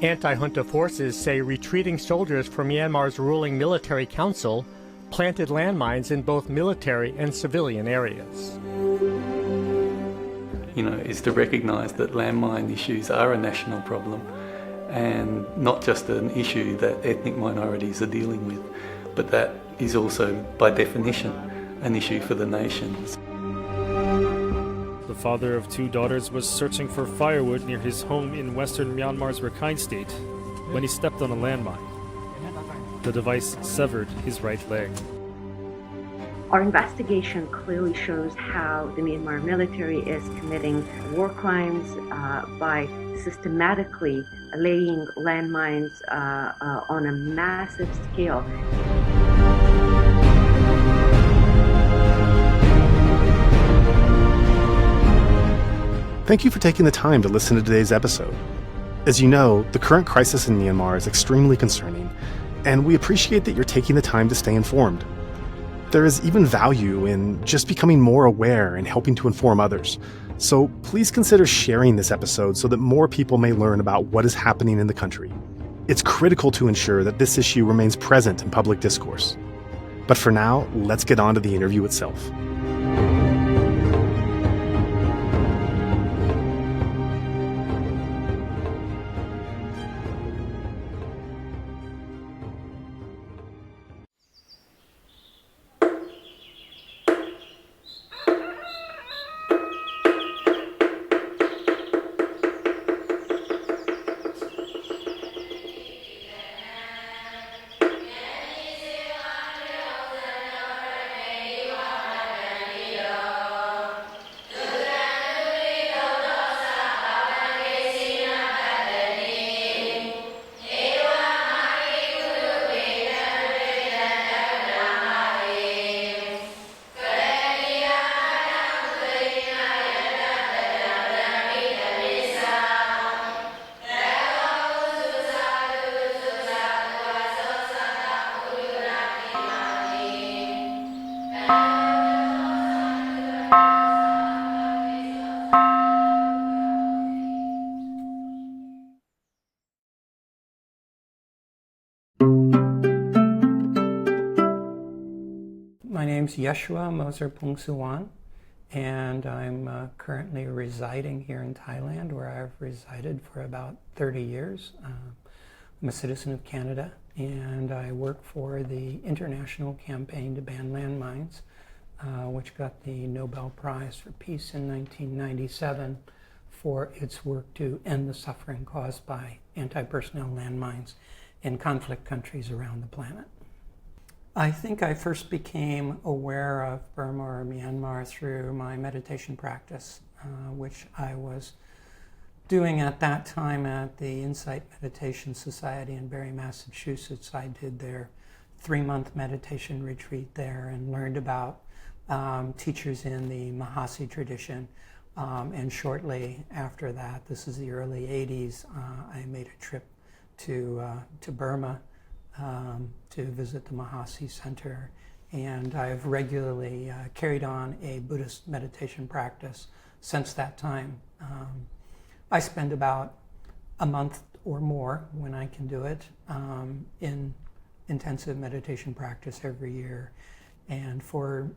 Anti-junta forces say retreating soldiers from Myanmar's ruling military council planted landmines in both military and civilian areas. Is to recognise that landmine issues are a national problem and not just an issue that ethnic minorities are dealing with, but that is also, by definition, an issue for the nations. The father of 2 daughters was searching for firewood near his home in western Myanmar's Rakhine state when he stepped on a landmine. The device severed his right leg. Our investigation clearly shows how the Myanmar military is committing war crimes by systematically laying landmines on a massive scale. Thank you for taking the time to listen to today's episode. As you know, the current crisis in Myanmar is extremely concerning, and we appreciate that you're taking the time to stay informed. There is even value in just becoming more aware and helping to inform others. So please consider sharing this episode so that more people may learn about what is happening in the country. It's critical to ensure that this issue remains present in public discourse. But for now, let's get on to the interview itself. My name's Yèshua Moser-Puangsuwan, and I'm currently residing here in Thailand, where I've resided for about 30 years. I'm a citizen of Canada, and I work for the international campaign to ban landmines, which got the Nobel Prize for Peace in 1997 for its work to end the suffering caused by anti-personnel landmines in conflict countries around the planet. I think I first became aware of Burma or Myanmar through my meditation practice, which I was doing at that time at the Insight Meditation Society in Barre, Massachusetts. I did their 3-month meditation retreat there and learned about teachers in the Mahasi tradition. And shortly after that, this is the early 80s, I made a trip to Burma to visit the Mahasi Center, and I've regularly carried on a Buddhist meditation practice since that time. I spend about a month or more, when I can do it, in intensive meditation practice every year. And for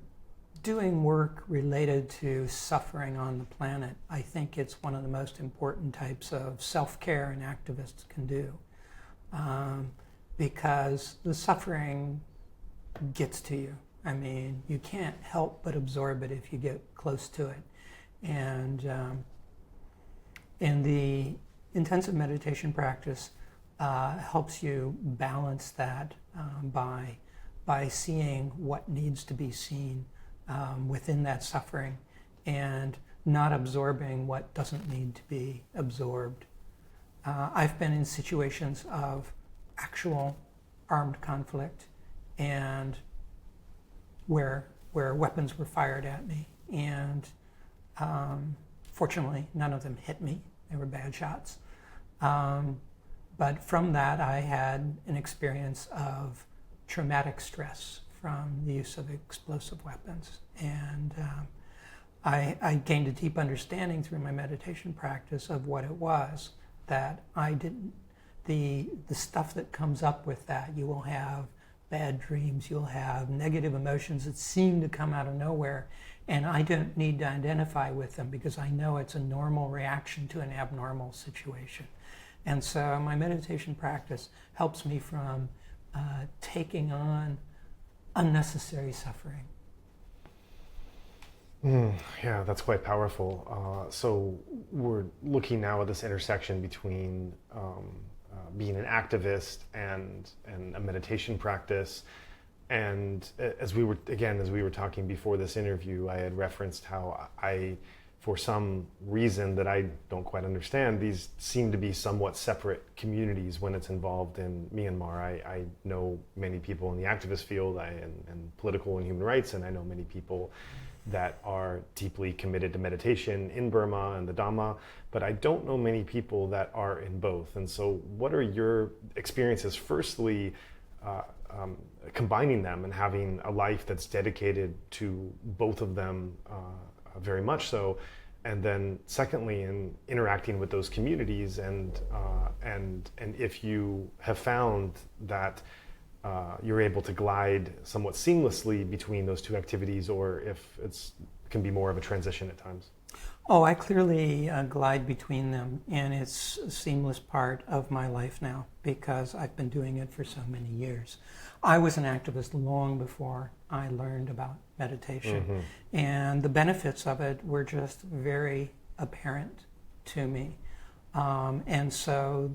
doing work related to suffering on the planet, I think it's one of the most important types of self-care an activist can do. Because the suffering gets to you. I mean, you can't help but absorb it if you get close to it. And in the intensive meditation practice helps you balance that by seeing what needs to be seen within that suffering and not absorbing what doesn't need to be absorbed. I've been in situations of actual armed conflict and where weapons were fired at me, and fortunately none of them hit me. They were bad shots, but from that I had an experience of traumatic stress from the use of explosive weapons, and I gained a deep understanding through my meditation practice of what it was that I didn't. the stuff that comes up with that. You will have bad dreams, you'll have negative emotions that seem to come out of nowhere, and I don't need to identify with them because I know it's a normal reaction to an abnormal situation. And so my meditation practice helps me from taking on unnecessary suffering. Yeah, that's quite powerful. So we're looking now at this intersection between being an activist and a meditation practice. And as we were talking before this interview, I had referenced how I, for some reason that I don't quite understand, these seem to be somewhat separate communities when it's involved in Myanmar. I know many people in the activist field and political and human rights, and I know many people that are deeply committed to meditation in Burma and the Dhamma, but I don't know many people that are in both. And so what are your experiences, firstly, combining them and having a life that's dedicated to both of them very much so, and then secondly, in interacting with those communities, and if you have found that you're able to glide somewhat seamlessly between those two activities, or if it can be more of a transition at times. Oh, I clearly glide between them, and it's a seamless part of my life now because I've been doing it for so many years. I was an activist long before I learned about meditation, and the benefits of it were just very apparent to me. And so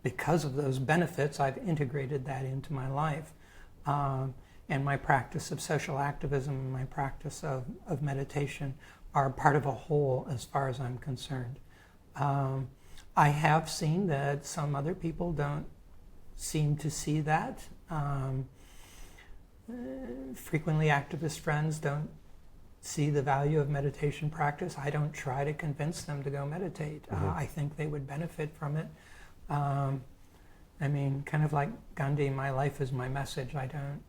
because of those benefits, I've integrated that into my life. And my practice of social activism and my practice of meditation are part of a whole as far as I'm concerned. I have seen that some other people don't seem to see that. Frequently activist friends don't see the value of meditation practice. I don't try to convince them to go meditate. I think they would benefit from it. I mean, kind of like Gandhi, my life is my message. I don't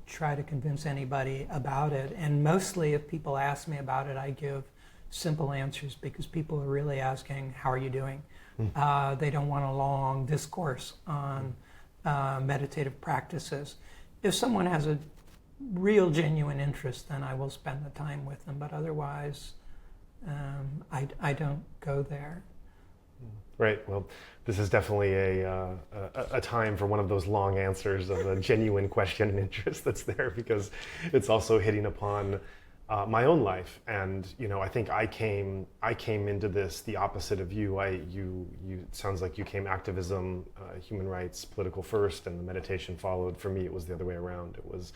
try to convince anybody about it. And mostly if people ask me about it, I give simple answers because people are really asking, how are you doing? They don't want a long discourse on meditative practices. If someone has a real genuine interest, then I will spend the time with them. But otherwise, I don't go there. Right. Well, this is definitely a time for one of those long answers of a genuine question and interest that's there, because it's also hitting upon my own life. And I think I came into this the opposite of you. You sounds like you came activism, human rights, political first, and the meditation followed. For me, it was the other way around. It was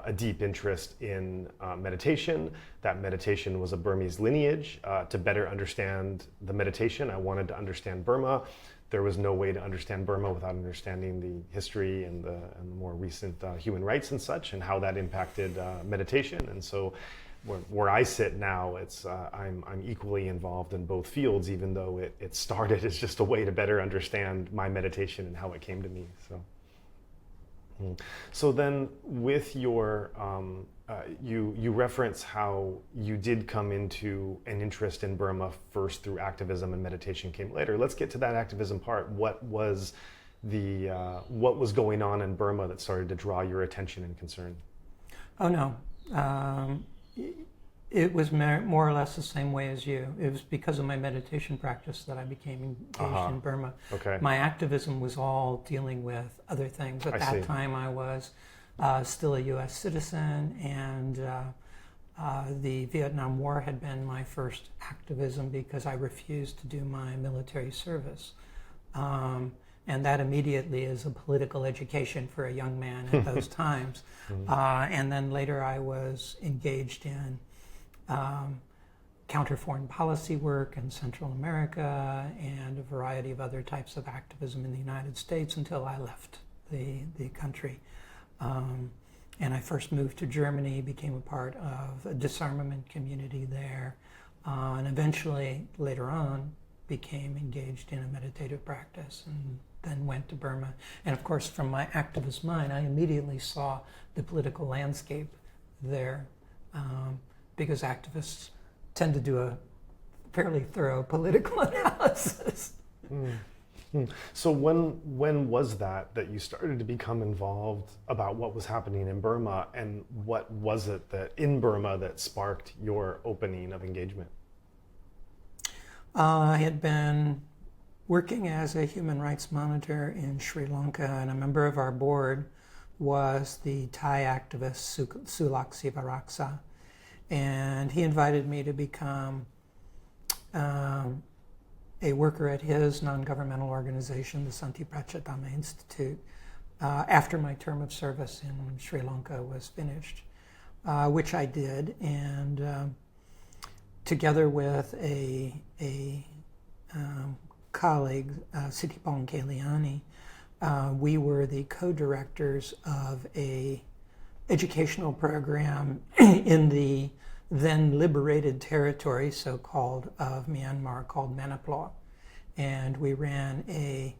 a deep interest in meditation. That meditation was a Burmese lineage. To better understand the meditation, I wanted to understand Burma. There was no way to understand Burma without understanding the history and the more recent human rights and such, and how that impacted meditation. And so where I sit now, I'm equally involved in both fields, even though it started as just a way to better understand my meditation and how it came to me. So then with your, you reference how you did come into an interest in Burma first through activism and meditation came later. Let's get to that activism part. What was going on in Burma that started to draw your attention and concern? Oh no, it was more or less the same way as you. It was because of my meditation practice that I became engaged in Burma. Okay. My activism was all dealing with other things. At that time I was still a U.S. citizen, and the Vietnam War had been my first activism because I refused to do my military service. And that immediately is a political education for a young man at those times. And then later I was engaged in counter foreign policy work in Central America and a variety of other types of activism in the United States until I left the country. And I first moved to Germany, became a part of a disarmament community there, and eventually later on became engaged in a meditative practice, and then went to Burma. And of course, from my activist mind, I immediately saw the political landscape there, because activists tend to do a fairly thorough political analysis. So when was that you started to become involved about what was happening in Burma, and what was it that in Burma that sparked your opening of engagement? I had been working as a human rights monitor in Sri Lanka, and a member of our board was the Thai activist Sulak Sivaraksa, and he invited me to become a worker at his non-governmental organization, the Santi Prachatama Institute, after my term of service in Sri Lanka was finished, which I did, and together with a colleague, Sitipong Kalyani, we were the co-directors of a educational program in the then liberated territory, so-called, of Myanmar, called Manipur. And we ran a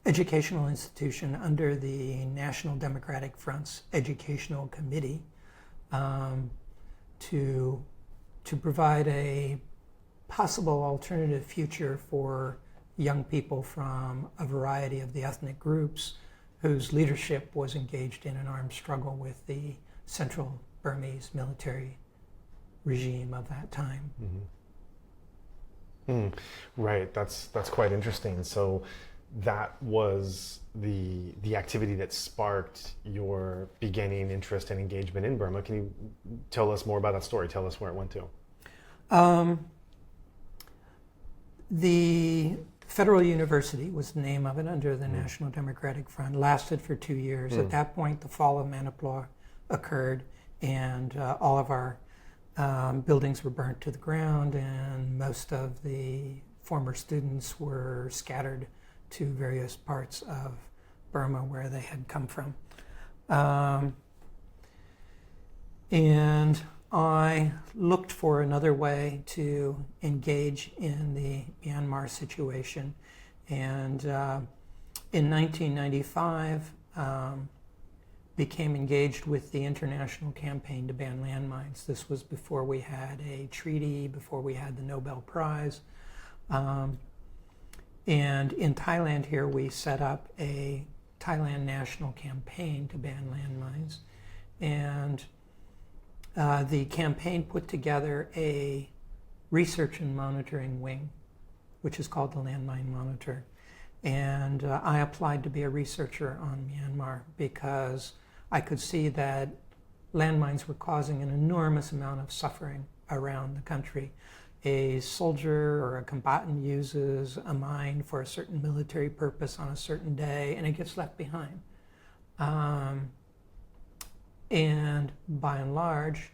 educational institution under the National Democratic Front's Educational Committee to provide a possible alternative future for young people from a variety of the ethnic groups whose leadership was engaged in an armed struggle with the Central Burmese military regime of that time. Mm-hmm. Right, that's quite interesting. So that was the activity that sparked your beginning interest and engagement in Burma. Can you tell us more about that story? Tell us where it went to. The Federal University was the name of it under the National Democratic Front, lasted for 2 years. At that point, the fall of Manipur occurred, and all of our buildings were burnt to the ground, and most of the former students were scattered to various parts of Burma where they had come from. And I looked for another way to engage in the Myanmar situation, and in 1995 became engaged with the international campaign to ban landmines. This was before we had a treaty, before we had the Nobel Prize. And in Thailand here, we set up a Thailand national campaign to ban landmines. And the campaign put together a research and monitoring wing, which is called the Landmine Monitor. And I applied to be a researcher on Myanmar because I could see that landmines were causing an enormous amount of suffering around the country. A soldier or a combatant uses a mine for a certain military purpose on a certain day, and it gets left behind. And by and large,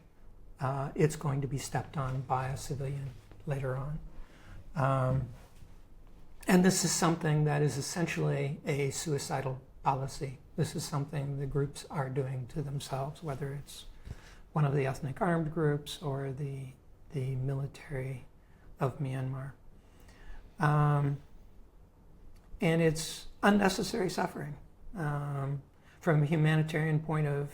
it's going to be stepped on by a civilian later on. And this is something that is essentially a suicidal policy. This is something the groups are doing to themselves, whether it's one of the ethnic armed groups or the military of Myanmar. And it's unnecessary suffering. From a humanitarian point of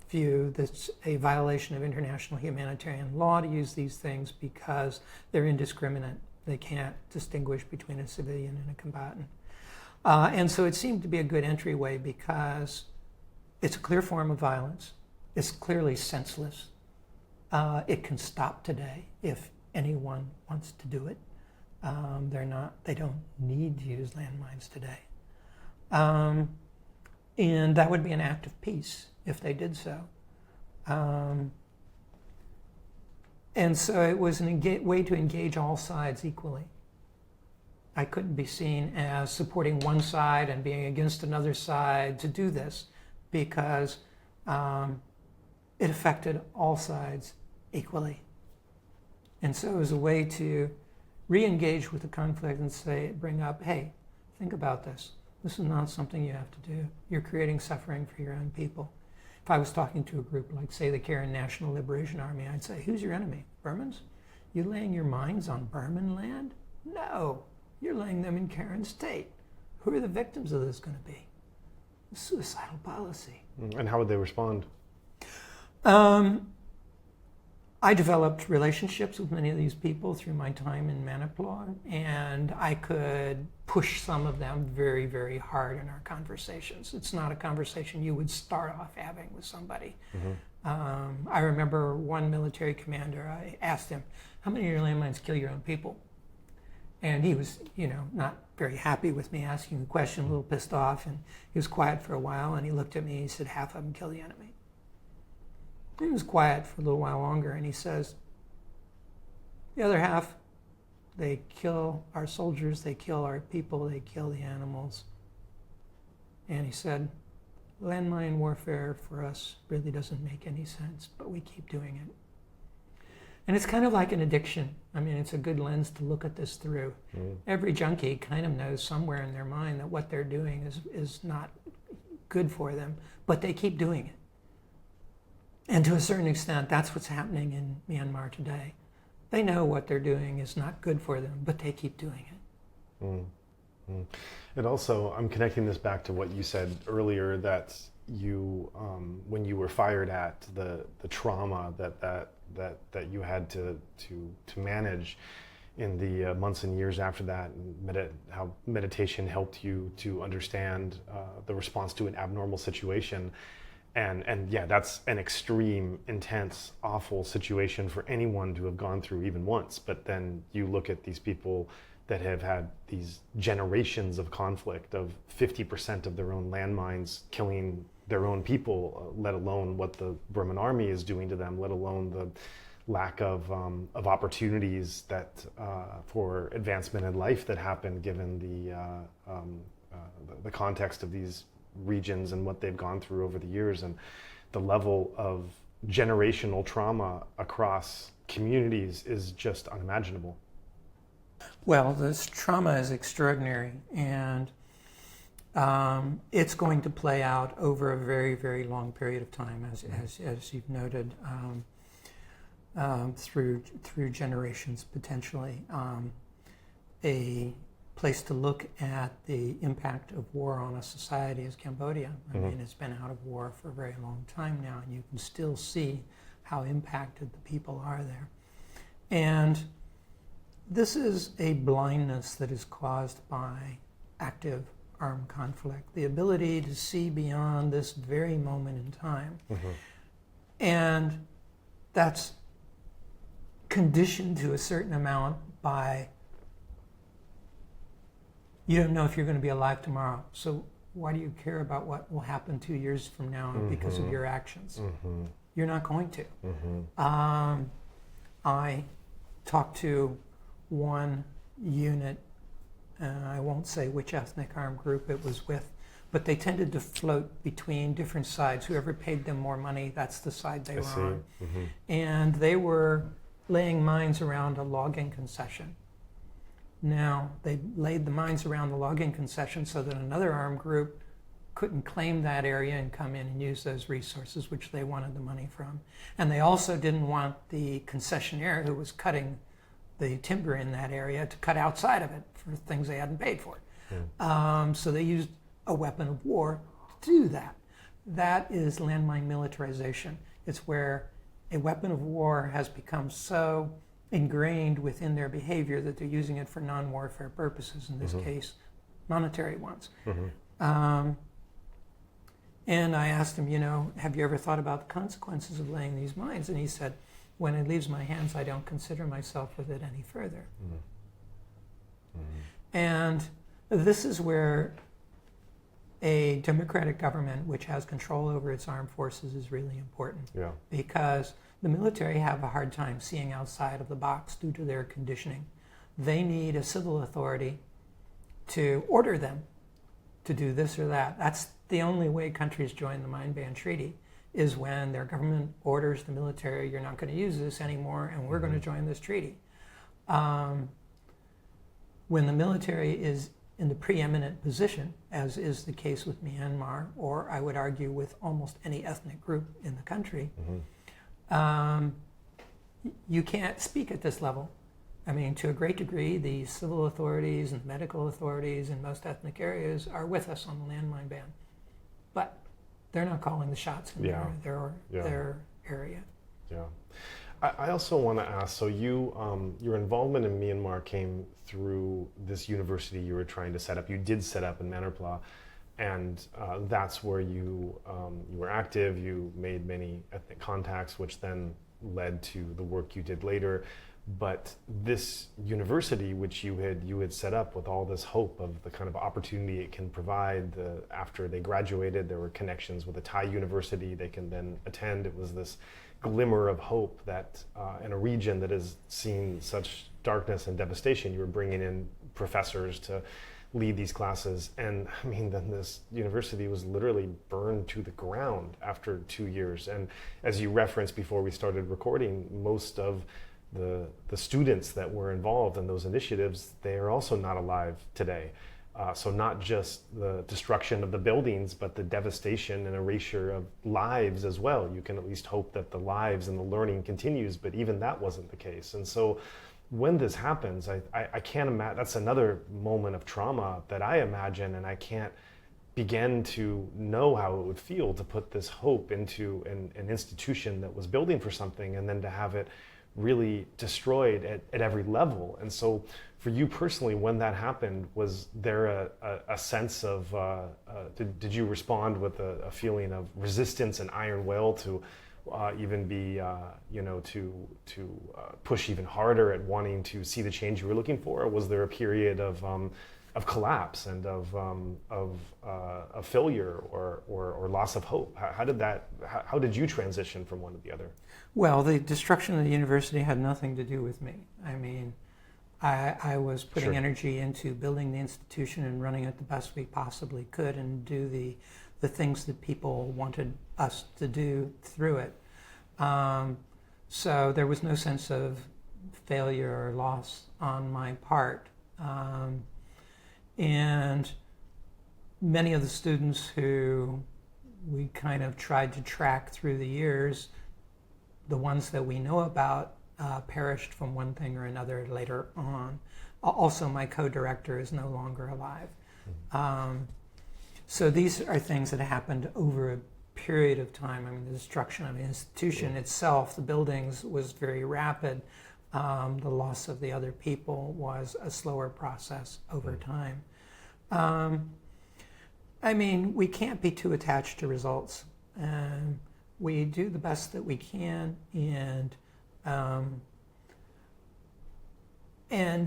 view, that's a violation of international humanitarian law to use these things because they're indiscriminate. They can't distinguish between a civilian and a combatant. And so it seemed to be a good entryway because it's a clear form of violence. It's clearly senseless. It can stop today if anyone wants to do it. They don't need to use landmines today. And that would be an act of peace if they did so. And so it was a way to engage all sides equally. I couldn't be seen as supporting one side and being against another side to do this because it affected all sides equally. And so it was a way to re-engage with the conflict and bring up, hey, think about this. This is not something you have to do. You're creating suffering for your own people. If I was talking to a group like, say, the Karen National Liberation Army, I'd say, who's your enemy? Burmans? You laying your mines on Burman land? No, you're laying them in Karen State. Who are the victims of this going to be? The suicidal policy. And how would they respond? I developed relationships with many of these people through my time in Manipur, and I could push some of them very, very hard in our conversations. It's not a conversation you would start off having with somebody. I remember one military commander, I asked him, how many of your landmines kill your own people? And he was, not very happy with me asking the question, a little pissed off, and he was quiet for a while, and he looked at me and he said, half of them kill the enemy. He was quiet for a little while longer, and he says, the other half, they kill our soldiers, they kill our people, they kill the animals. And he said, landmine warfare for us really doesn't make any sense, but we keep doing it. And it's kind of like an addiction. I mean, it's a good lens to look at this through. Every junkie kind of knows somewhere in their mind that what they're doing is not good for them, but they keep doing it. And to a certain extent, that's what's happening in Myanmar today. They know what they're doing is not good for them, but they keep doing it. And also, I'm connecting this back to what you said earlier, that you, when you were fired at, the trauma that you had to manage in the months and years after that, and how meditation helped you to understand the response to an abnormal situation. And yeah, that's an extreme, intense, awful situation for anyone to have gone through even once. But then you look at these people that have had these generations of conflict, of 50% of their own landmines killing their own people, let alone what the Burman army is doing to them, let alone the lack of opportunities that for advancement in life that happen given the context of these regions and what they've gone through over the years, and the level of generational trauma across communities is just unimaginable. Well, this trauma is extraordinary, and it's going to play out over a very, very long period of time, as you've noted, through generations potentially. A place to look at the impact of war on a society is Cambodia. I mean, it's been out of war for a very long time now, and you can still see how impacted the people are there. And this is a blindness that is caused by active armed conflict, the ability to see beyond this very moment in time. And that's conditioned to a certain amount by, you don't know if you're going to be alive tomorrow, so why do you care about what will happen 2 years from now because of your actions? You're not going to. I talked to one unit, I won't say which ethnic armed group it was with, but they tended to float between different sides. Whoever paid them more money, that's the side they were on. And they were laying mines around a logging concession. Now, they laid the mines around the logging concession so that another armed group couldn't claim that area and come in and use those resources, which they wanted the money from. And they also didn't want the concessionaire who was cutting the timber in that area to cut outside of it for things they hadn't paid for. So they used a weapon of war to do that. That is landmine militarization. It's where a weapon of war has become so ingrained within their behavior that they're using it for non-warfare purposes, in this case, monetary ones. And I asked him, have you ever thought about the consequences of laying these mines? And he said, when it leaves my hands, I don't consider myself with it any further. And this is where a democratic government which has control over its armed forces is really important. Because the military have a hard time seeing outside of the box due to their conditioning. They need a civil authority to order them to do this or that. That's the only way countries join the Mine Ban Treaty, is when their government orders the military, you're not going to use this anymore, and we're going to join this treaty. When the military is in the preeminent position, as is the case with Myanmar, or I would argue with almost any ethnic group in the country, you can't speak at this level. I mean, to a great degree, the civil authorities and medical authorities in most ethnic areas are with us on the landmine ban. But they're not calling the shots in their area. I also want to ask, so your involvement in Myanmar came through this university you were trying to set up. You did set up in Manarpla, and that's where you were active. You made many ethnic contacts, which then led to the work you did later. But this university, which you had set up with all this hope of the kind of opportunity it can provide, after they graduated, there were connections with a Thai university they can then attend. It was this glimmer of hope that in a region that has seen such darkness and devastation, you were bringing in professors to lead these classes. And I mean, then this university was literally burned to the ground after 2 years. And as you referenced before we started recording, most of the students that were involved in those initiatives, they are also not alive today. So not just the destruction of the buildings, but the devastation and erasure of lives as well. You can at least hope that the lives and the learning continues, but even that wasn't the case. And so when this happens, I can't imagine, that's another moment of trauma that I imagine, and I can't begin to know how it would feel to put this hope into an institution that was building for something, and then to have it really destroyed at every level. And so for you personally, when that happened, was there a sense of, did you respond with a feeling of resistance and iron will to even be, to push even harder at wanting to see the change you were looking for? Or was there a period of collapse and of failure or loss of hope? How did you transition from one to the other? Well, the destruction of the university had nothing to do with me. I mean, I was putting Sure. energy into building the institution and running it the best we possibly could, and do the things that people wanted us to do through it. So there was no sense of failure or loss on my part. And many of the students who we kind of tried to track through the years, the ones that we know about, perished from one thing or another later on. Also, my co-director is no longer alive. So these are things that happened over a period of time. I mean, the destruction of the institution itself, the buildings, was very rapid. The loss of the other people was a slower process over time. I mean, we can't be too attached to results. We do the best that we can, and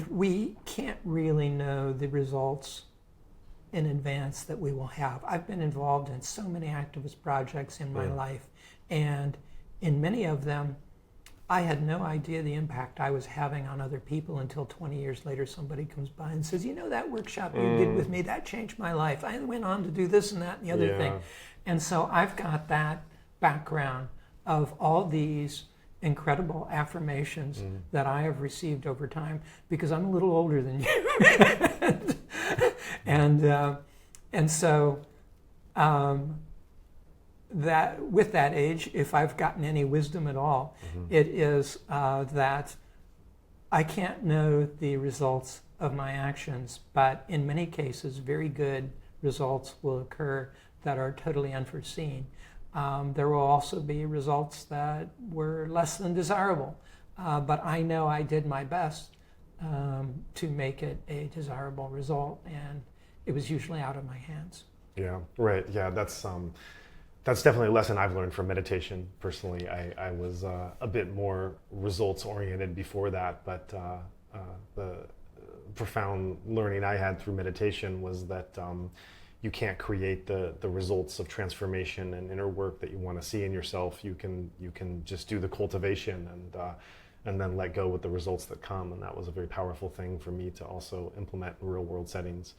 we can't really know the results in advance that we will have. I've been involved in so many activist projects in my life, and in many of them, I had no idea the impact I was having on other people until 20 years later somebody comes by and says, you know, that workshop you did with me, that changed my life. I went on to do this and that and the other thing. And so I've got that background of all these incredible affirmations that I have received over time, because I'm a little older than you. and so that with that age, if I've gotten any wisdom at all, it is that I can't know the results of my actions, but in many cases, very good results will occur that are totally unforeseen. There will also be results that were less than desirable, but I know I did my best to make it a desirable result, and it was usually out of my hands. Yeah, right. Yeah, that's definitely a lesson I've learned from meditation. Personally, I was a bit more results oriented before that, but the profound learning I had through meditation was that you can't create the results of transformation and inner work that you want to see in yourself. You can just do the cultivation and then let go with the results that come. And that was a very powerful thing for me to also implement in real world settings.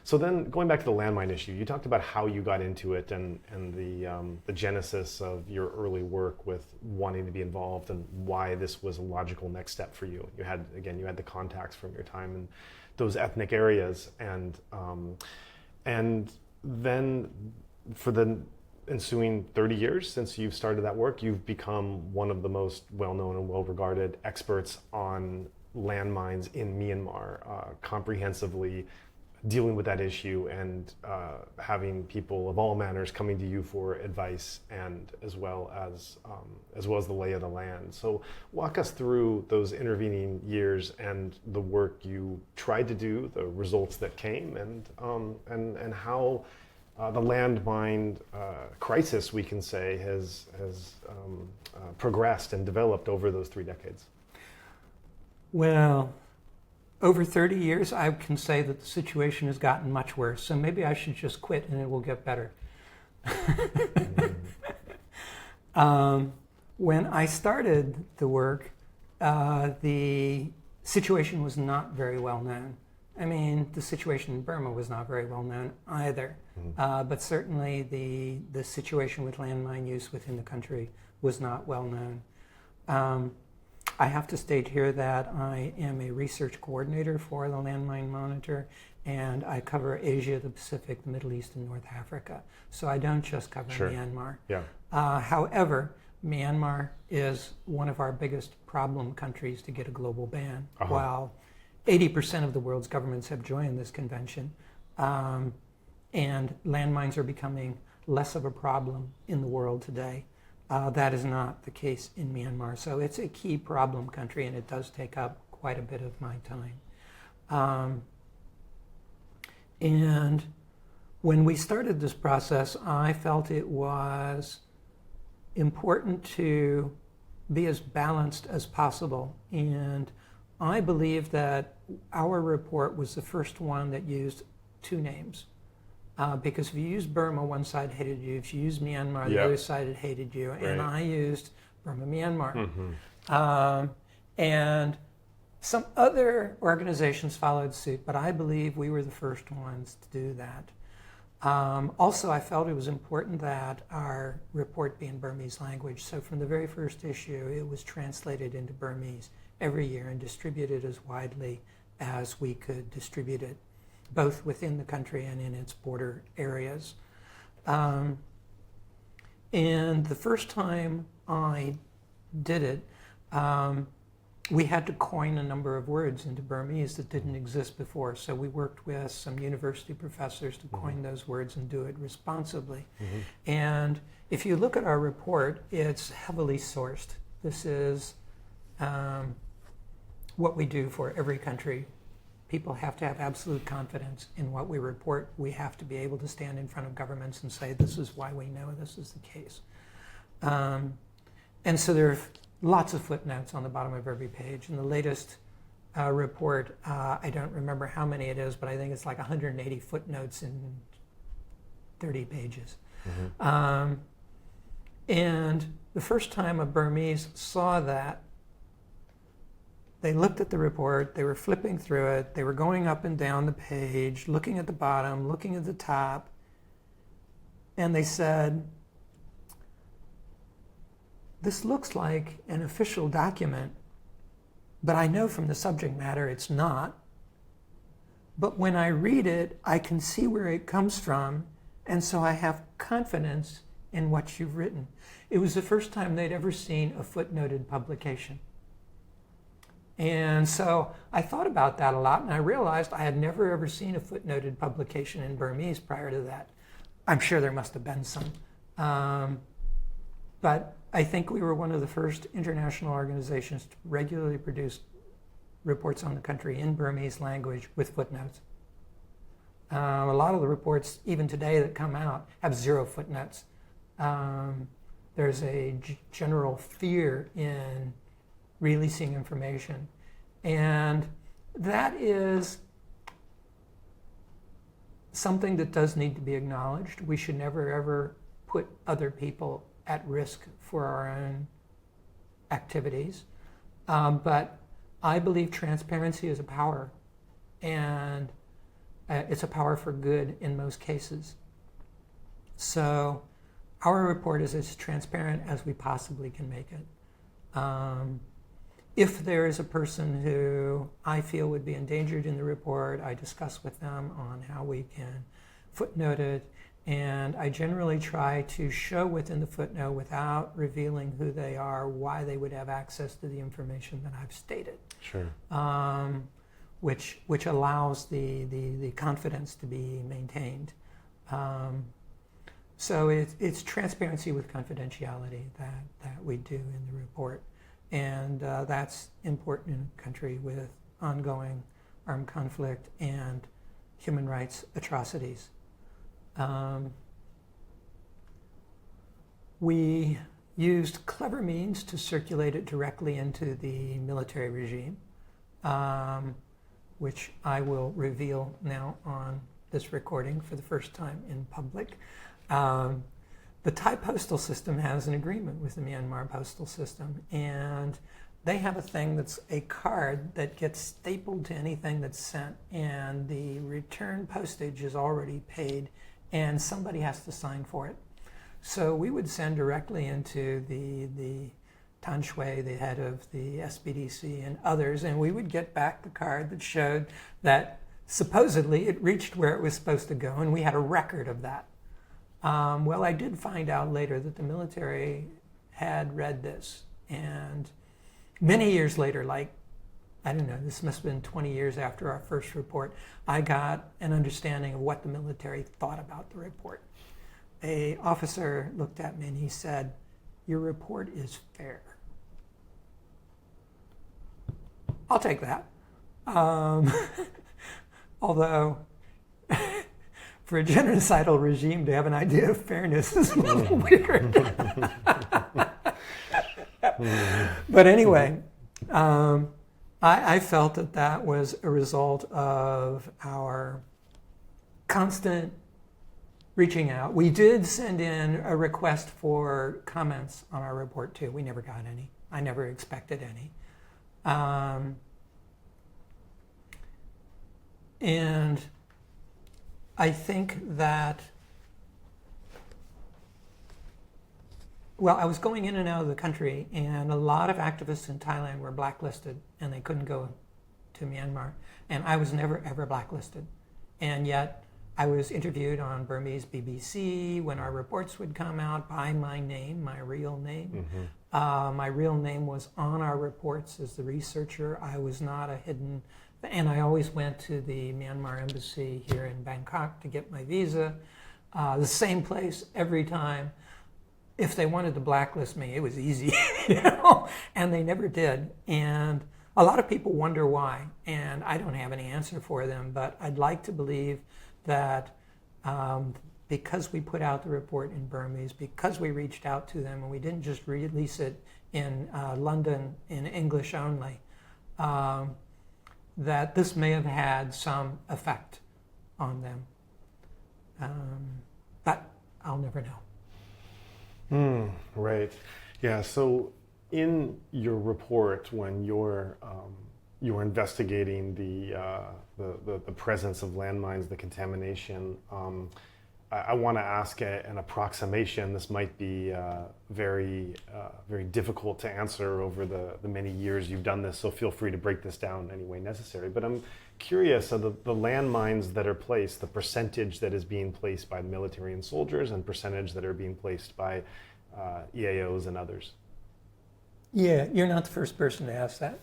So then going back to the landmine issue, you talked about how you got into it and the genesis of your early work with wanting to be involved and why this was a logical next step for you. You had the contacts from your time in those ethnic areas, and then for the ensuing 30 years since you've started that work, you've become one of the most well-known and well-regarded experts on landmines in Myanmar, comprehensively dealing with that issue and having people of all manners coming to you for advice, and as well as the lay of the land. So walk us through those intervening years and the work you tried to do, the results that came, and how the landmine crisis, we can say, has progressed and developed over those 3 decades. Well, over 30 years, I can say that the situation has gotten much worse. So maybe I should just quit and it will get better. When I started the work, the situation was not very well known. I mean, the situation in Burma was not very well known either. But certainly the situation with landmine use within the country was not well known. I have to state here that I am a research coordinator for the Landmine Monitor, and I cover Asia, the Pacific, the Middle East, and North Africa. So I don't just cover Myanmar. Yeah. However, Myanmar is one of our biggest problem countries to get a global ban. While 80% of the world's governments have joined this convention, and landmines are becoming less of a problem in the world today. That is not the case in Myanmar. So it's a key problem country, and it does take up quite a bit of my time. And when we started this process, I felt it was important to be as balanced as possible. And I believe that our report was the first one that used 2 names. Because if you use Burma, one side hated you. If you use Myanmar, the other side had hated you. Right. And I used Burma, Myanmar. And some other organizations followed suit, but I believe we were the first ones to do that. Also, I felt it was important that our report be in Burmese language. So from the very first issue, it was translated into Burmese every year and distributed as widely as we could distribute it, both within the country and in its border areas. And the first time I did it, we had to coin a number of words into Burmese that didn't exist before. So we worked with some university professors to coin those words and do it responsibly. And if you look at our report, it's heavily sourced. This is what we do for every country. People have to have absolute confidence in what we report. We have to be able to stand in front of governments and say, this is why we know this is the case. And so there are lots of footnotes on the bottom of every page. In the latest report, I don't remember how many it is, but I think it's like 180 footnotes in 30 pages. And the first time a Burmese saw that, they looked at the report, they were flipping through it, they were going up and down the page, looking at the bottom, looking at the top, and they said, this looks like an official document, but I know from the subject matter it's not. But when I read it, I can see where it comes from, and so I have confidence in what you've written. It was the first time they'd ever seen a footnoted publication. And so I thought about that a lot, and I realized I had never ever seen a footnoted publication in Burmese prior to that. I'm sure there must have been some. But I think we were one of the first international organizations to regularly produce reports on the country in Burmese language with footnotes. A lot of the reports, even today, that come out have 0 footnotes. There's a general fear in releasing information. And that is something that does need to be acknowledged. We should never, ever put other people at risk for our own activities. But I believe transparency is a power, and it's a power for good in most cases. So our report is as transparent as we possibly can make it. If there is a person who I feel would be endangered in the report, I discuss with them on how we can footnote it, and I generally try to show within the footnote, without revealing who they are, why they would have access to the information that I've stated. Sure. which allows the confidence to be maintained. So it's transparency with confidentiality that we do in the report. And that's important in a country with ongoing armed conflict and human rights atrocities. We used clever means to circulate it directly into the military regime, which I will reveal now on this recording for the first time in public. The Thai postal system has an agreement with the Myanmar postal system, and they have a thing that's a card that gets stapled to anything that's sent, and the return postage is already paid, and somebody has to sign for it. So we would send directly into the Tan Shui, the head of the SPDC, and others, and we would get back the card that showed that supposedly it reached where it was supposed to go, and we had a record of that. Well, I did find out later that the military had read this, and many years later, like, I don't know, this must have been 20 years after our first report, I got an understanding of what the military thought about the report. An officer looked at me and he said, "Your report is fair." I'll take that. Although, for a genocidal regime to have an idea of fairness is a little weird. But anyway, I felt that was a result of our constant reaching out. We did send in a request for comments on our report too. We never got any. I never expected any. And I think that, well, I was going in and out of the country, and a lot of activists in Thailand were blacklisted, and they couldn't go to Myanmar. And I was never, ever blacklisted. And yet, I was interviewed on Burmese BBC when our reports would come out by my name, my real name. Mm-hmm. My real name was on our reports as the researcher. I was not a hidden... And I always went to the Myanmar embassy here in Bangkok to get my visa. The same place every time. If they wanted to blacklist me, it was easy, you know? And they never did. And a lot of people wonder why. And I don't have any answer for them, but I'd like to believe that because we put out the report in Burmese, because we reached out to them, and we didn't just release it in London in English only, that this may have had some effect on them. But I'll never know. Right. Yeah, so in your report, when you're investigating the presence of landmines, the contamination, I want to ask an approximation. This might be very difficult to answer over the many years you've done this, so feel free to break this down any way necessary. But I'm curious of the landmines that are placed, the percentage that is being placed by the military and soldiers, and percentage that are being placed by EAOs and others. Yeah, you're not the first person to ask that.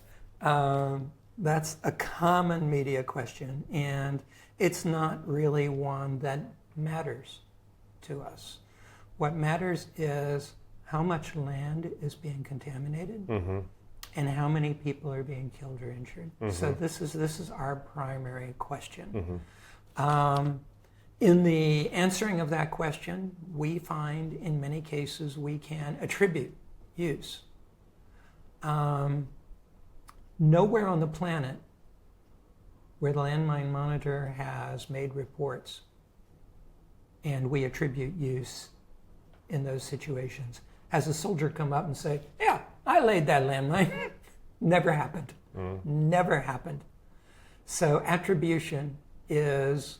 That's a common media question, and it's not really one that matters to us. What matters is how much land is being contaminated, mm-hmm. and how many people are being killed or injured. Mm-hmm. So this is our primary question. Mm-hmm. In the answering of that question, we find in many cases we can attribute use. Nowhere on the planet where the Landmine Monitor has made reports and we attribute use in those situations has a soldier come up and say, "Yeah, I laid that landmine." Never happened. Never happened. So attribution is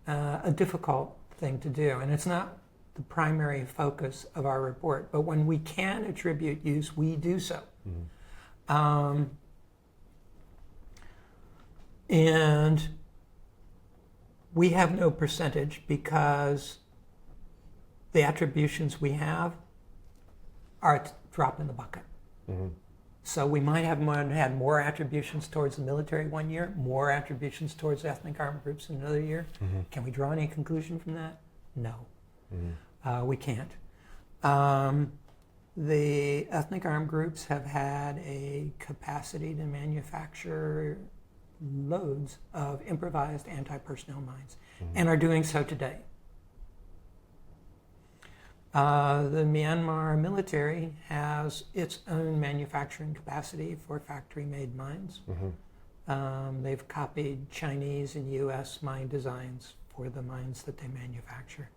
a difficult thing to do, and it's not the primary focus of our report, but when we can attribute use, we do so. And we have no percentage because the attributions we have are a drop in the bucket. Mm-hmm. So we might have had more attributions towards the military one year, more attributions towards ethnic armed groups in another year. Can we draw any conclusion from that? No, we can't. The ethnic armed groups have had a capacity to manufacture loads of improvised anti-personnel mines and are doing so today. The Myanmar military has its own manufacturing capacity for factory-made mines. They've copied Chinese and U.S. mine designs for the mines that they manufacture.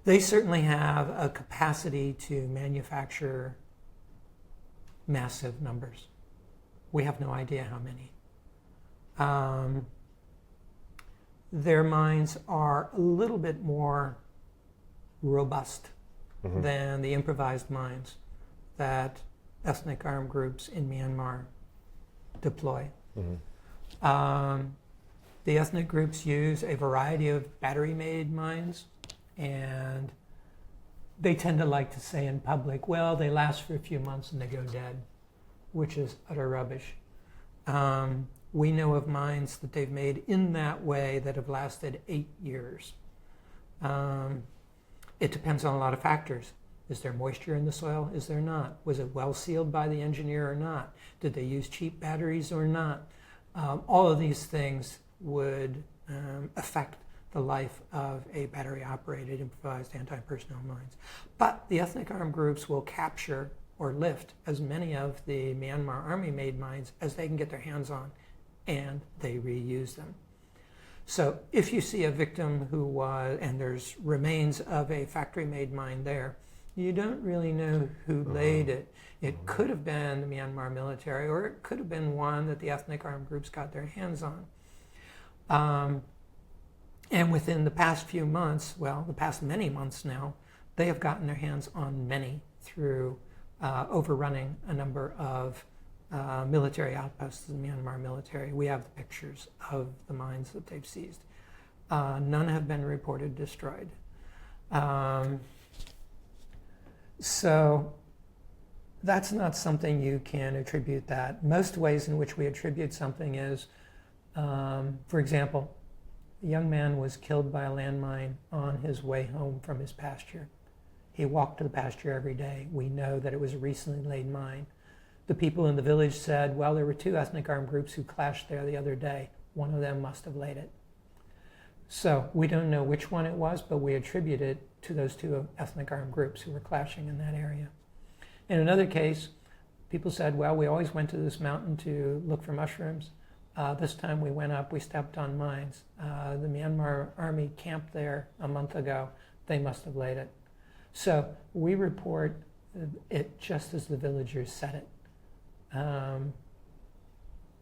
They certainly have a capacity to manufacture massive numbers. We have no idea how many. Their mines are a little bit more robust than the improvised mines that ethnic armed groups in Myanmar deploy. The ethnic groups use a variety of battery-made mines, and they tend to like to say in public, well, they last for a few months and they go dead, which is utter rubbish. We know of mines that they've made in that way that have lasted 8 years. It depends on a lot of factors. Is there moisture in the soil? Is there not? Was it well sealed by the engineer or not? Did they use cheap batteries or not? All of these things would affect the life of a battery-operated improvised anti-personnel mines. But the ethnic armed groups will capture or lift as many of the Myanmar army-made mines as they can get their hands on, and they reuse them. So if you see a victim who was, and there's remains of a factory-made mine there, you don't really know who laid it. It could have been the Myanmar military, or it could have been one that the ethnic armed groups got their hands on. And within the past few months, well, the past many months now, they have gotten their hands on many through overrunning a number of military outposts of the Myanmar military. We have the pictures of the mines that they've seized. None have been reported destroyed. So that's not something you can attribute that. Most ways in which we attribute something is, for example, a young man was killed by a landmine on his way home from his pasture. He walked to the pasture every day. We know that it was a recently laid mine. The people in the village said, well, there were 2 ethnic armed groups who clashed there the other day. One of them must have laid it. So we don't know which one it was, but we attribute it to those 2 ethnic armed groups who were clashing in that area. In another case, people said, well, we always went to this mountain to look for mushrooms. This time we went up, we stepped on mines. The Myanmar army camped there a month ago. They must have laid it. So we report it just as the villagers said it.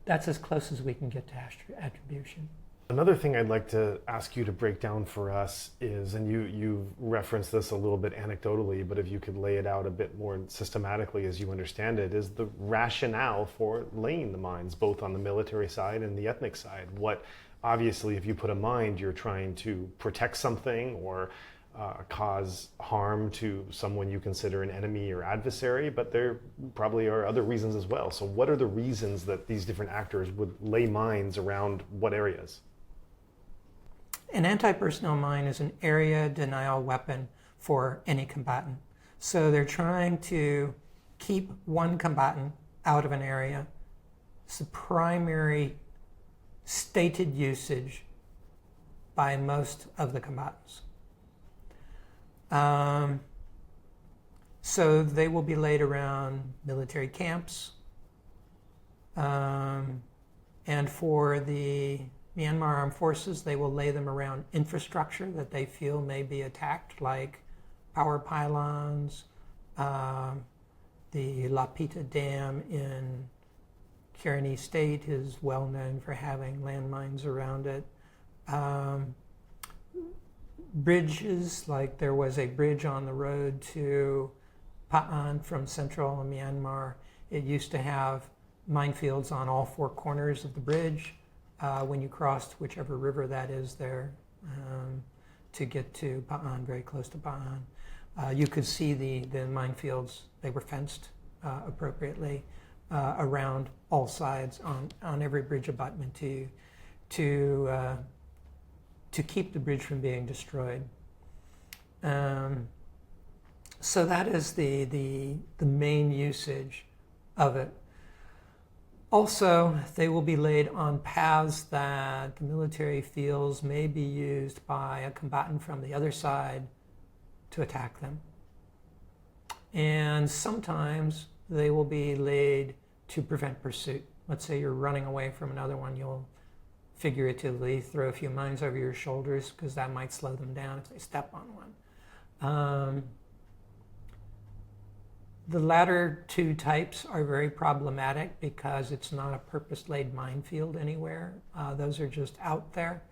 That's as close as we can get to attribution. Another thing I'd like to ask you to break down for us is, and you referenced this a little bit anecdotally, but if you could lay it out a bit more systematically as you understand it, is the rationale for laying the mines, both on the military side and the ethnic side. What, obviously, if you put a mine, you're trying to protect something or cause harm to someone you consider an enemy or adversary, but there probably are other reasons as well. So what are the reasons that these different actors would lay mines around what areas? An anti-personnel mine is an area denial weapon for any combatant. So they're trying to keep one combatant out of an area. It's the primary stated usage by most of the combatants. So they will be laid around military camps, and for the Myanmar Armed Forces, they will lay them around infrastructure that they feel may be attacked, like power pylons. The La Pita Dam in Karenni State is well known for having landmines around it. Bridges, like there was a bridge on the road to Pa'an from central Myanmar. It used to have minefields on all 4 corners of the bridge when you crossed whichever river that is there to get to Pa'an, very close to Pa'an. You could see the minefields. They were fenced appropriately. around all sides on every bridge abutment to keep the bridge from being destroyed. So that is the main usage of it. Also, they will be laid on paths that the military feels may be used by a combatant from the other side to attack them. And sometimes they will be laid to prevent pursuit. Let's say you're running away from another one, you'll figuratively throw a few mines over your shoulders because that might slow them down if they step on one. The latter two types are very problematic because it's not a purpose-laid minefield anywhere. Those are just out there,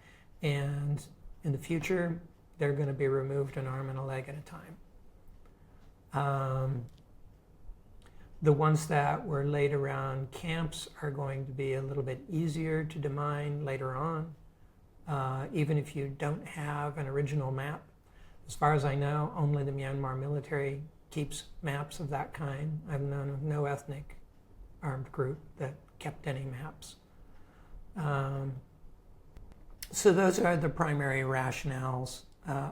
and in the future, they're going to be removed an arm and a leg at a time. The ones that were laid around camps are going to be a little bit easier to demine later on, even if you don't have an original map. As far as I know, only the Myanmar military keeps maps of that kind. I've known of no ethnic armed group that kept any maps. So those are the primary rationales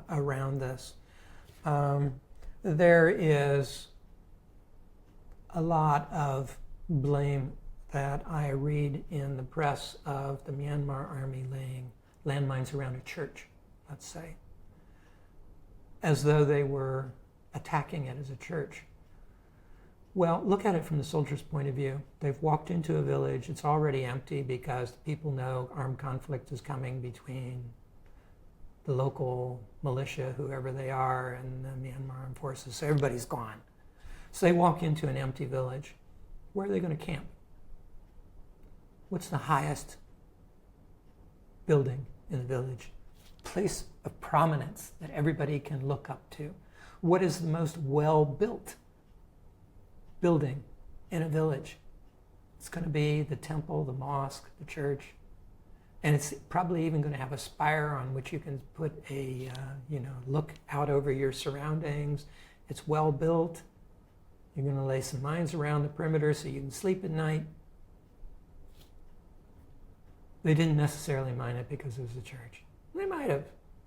around this. There is a lot of blame that I read in the press of the Myanmar army laying landmines around a church, let's say, as though they were attacking it as a church. Well, look at it from the soldier's point of view. They've walked into a village, it's already empty because the people know armed conflict is coming between the local militia, whoever they are, and the Myanmar armed forces, so everybody's gone. So they walk into an empty village. Where are they going to camp? What's the highest building in the village? Place of prominence that everybody can look up to. What is the most well-built building in a village? It's going to be the temple, the mosque, the church, and it's probably even going to have a spire on which you can put a, look out over your surroundings. It's well-built. You're going to lay some mines around the perimeter so you can sleep at night. They didn't necessarily mine it because it was a church. They might have.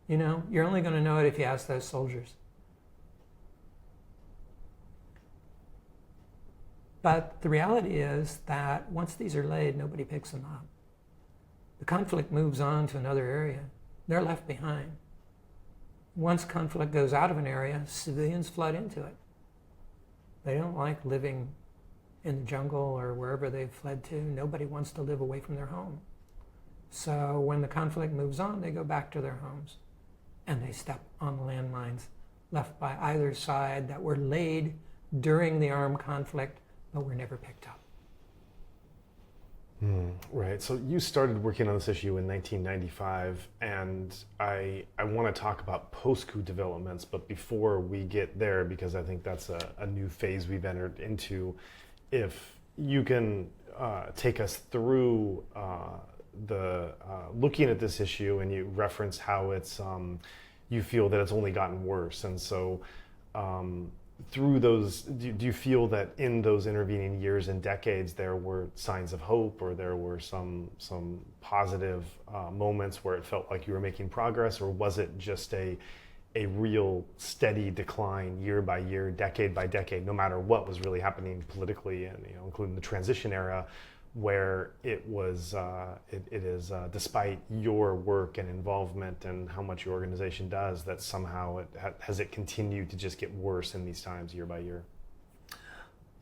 You're only going to know it if you ask those soldiers. But the reality is that once these are laid, nobody picks them up. The conflict moves on to another area. They're left behind. Once conflict goes out of an area, civilians flood into it. They don't like living in the jungle or wherever they've fled to. Nobody wants to live away from their home. So when the conflict moves on, they go back to their homes and they step on the landmines left by either side that were laid during the armed conflict but were never picked up. Right. So you started working on this issue in 1995, and I want to talk about post-coup developments, but before we get there, because I think that's a new phase we've entered into, if you can take us through looking at this issue, and you reference how it's you feel that it's only gotten worse, and so through those, do you feel that in those intervening years and decades there were signs of hope, or there were some positive moments where it felt like you were making progress, or was it just a real steady decline year by year, decade by decade, no matter what was really happening politically, and including the transition era, where it was it is despite your work and involvement and how much your organization does, that somehow has it continued to just get worse in these times year by year?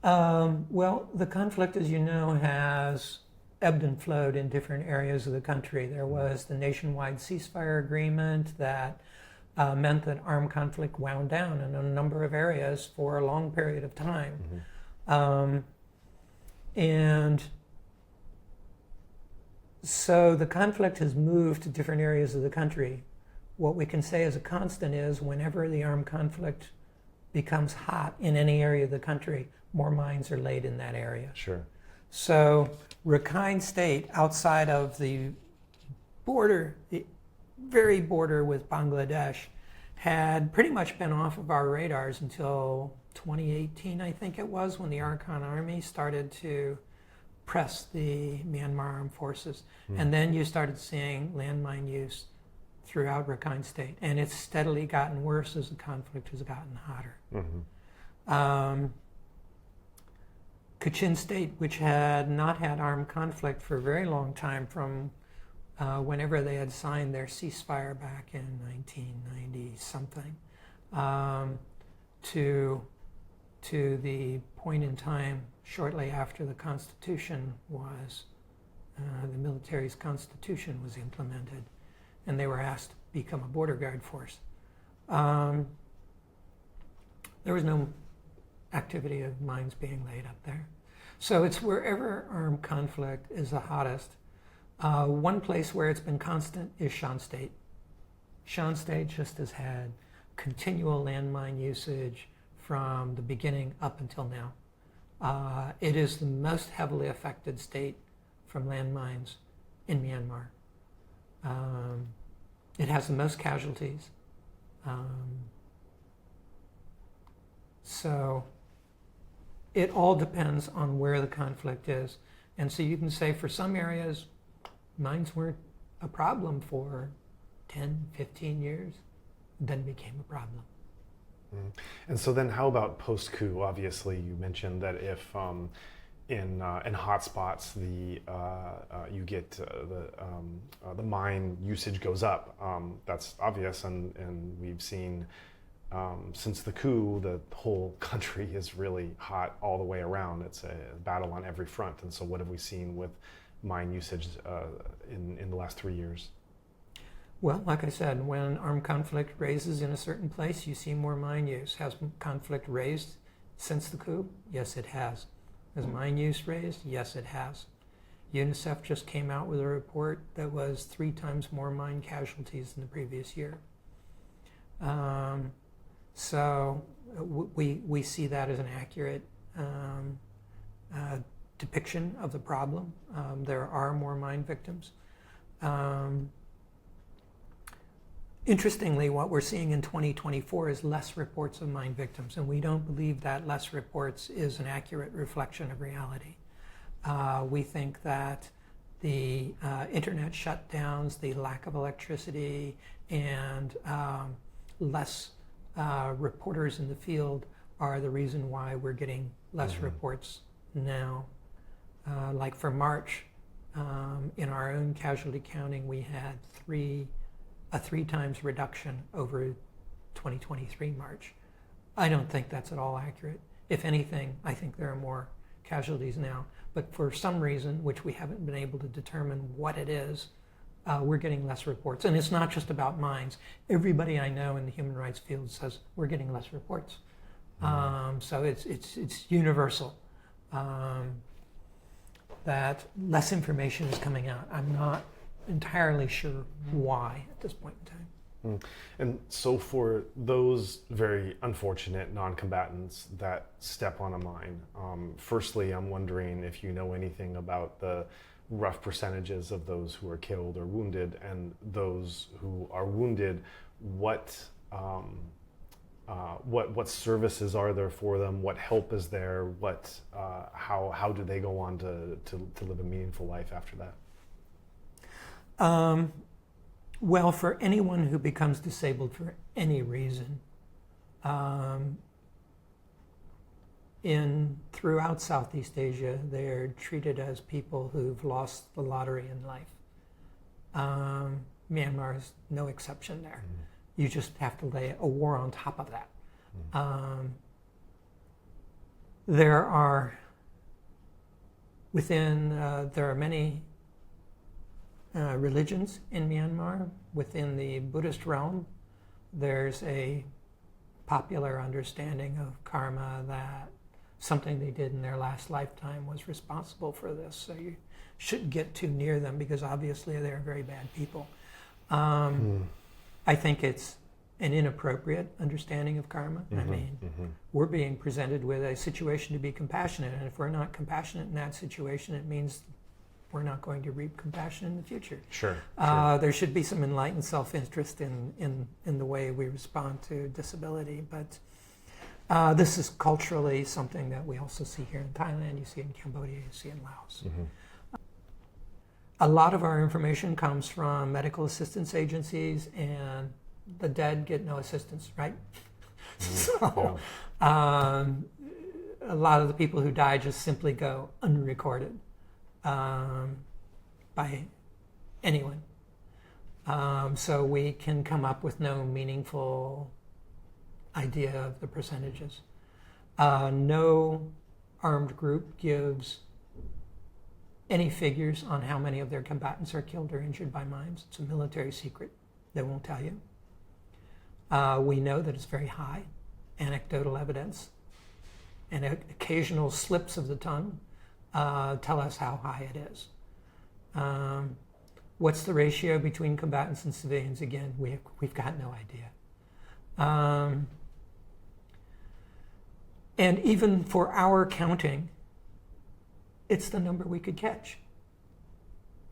Well, the conflict, as you know, has ebbed and flowed in different areas of the country. There was the nationwide ceasefire agreement that meant that armed conflict wound down in a number of areas for a long period of time. And so the conflict has moved to different areas of the country. What we can say as a constant is whenever the armed conflict becomes hot in any area of the country, more mines are laid in that area. Sure. So Rakhine State, outside of the border, the very border with Bangladesh, had pretty much been off of our radars until 2018, I think it was, when the Arakan Army started to suppress the Myanmar armed forces. And then you started seeing landmine use throughout Rakhine State, and it's steadily gotten worse as the conflict has gotten hotter. Kachin State, which had not had armed conflict for a very long time, from whenever they had signed their ceasefire back in 1990 something, to the point in time shortly after the Constitution was, the military's Constitution was implemented, and they were asked to become a border guard force. There was no activity of mines being laid up there. So it's wherever armed conflict is the hottest. One place where it's been constant is Shan State. Shan State just has had continual landmine usage from the beginning up until now. It is the most heavily affected state from landmines in Myanmar. It has the most casualties. So it all depends on where the conflict is. And so you can say for some areas, mines weren't a problem for 10, 15 years, then became a problem. And so then how about post-coup? Obviously, you mentioned that if in hotspots you get the mine usage goes up. That's obvious, and we've seen since the coup, the whole country is really hot all the way around. It's a battle on every front. And so what have we seen with mine usage in the last 3 years? Well, like I said, when armed conflict raises in a certain place, you see more mine use. Has conflict raised since the coup? Yes, it has. Has mine use raised? Yes, it has. UNICEF just came out with a report that was 3 times more mine casualties than the previous year. So we see that as an accurate depiction of the problem. There are more mine victims. Interestingly, what we're seeing in 2024 is less reports of mine victims, and we don't believe that less reports is an accurate reflection of reality. We think that the internet shutdowns, the lack of electricity, and less reporters in the field are the reason why we're getting less reports now. Like for March, in our own casualty counting, we had a 3 times reduction over 2023 March. I don't think that's at all accurate. If anything, I think there are more casualties now. But for some reason, which we haven't been able to determine what it is, we're getting less reports. And it's not just about mines. Everybody I know in the human rights field says we're getting less reports. So it's universal that less information is coming out. I'm not entirely sure why at this point in time. And so for those very unfortunate non-combatants that step on a mine, firstly, I'm wondering if you know anything about the rough percentages of those who are killed or wounded, and those who are wounded, what services are there for them? What help is there? How do they go on to live a meaningful life after that? Well, for anyone who becomes disabled for any reason, throughout Southeast Asia, they're treated as people who've lost the lottery in life. Myanmar is no exception there. You just have to lay a war on top of that. There are many religions in Myanmar. Within the Buddhist realm, there's a popular understanding of karma, that something they did in their last lifetime was responsible for this. So you shouldn't get too near them because obviously they're very bad people. I think it's an inappropriate understanding of karma. I mean, we're being presented with a situation to be compassionate, and if we're not compassionate in that situation, it means we're not going to reap compassion in the future. Sure. There should be some enlightened self-interest in the way we respond to disability, but This is culturally something that we also see here in Thailand, you see in Cambodia, you see in Laos. A lot of our information comes from medical assistance agencies, and the dead get no assistance, right? So a lot of the people who die just simply go unrecorded by anyone. So we can come up with no meaningful idea of the percentages. No armed group gives any figures on how many of their combatants are killed or injured by mines. It's a military secret. They won't tell you. We know that it's very high. Anecdotal evidence and occasional slips of the tongue tell us how high it is. What's the ratio between combatants and civilians? Again, we've got no idea. And even for our counting, it's the number we could catch.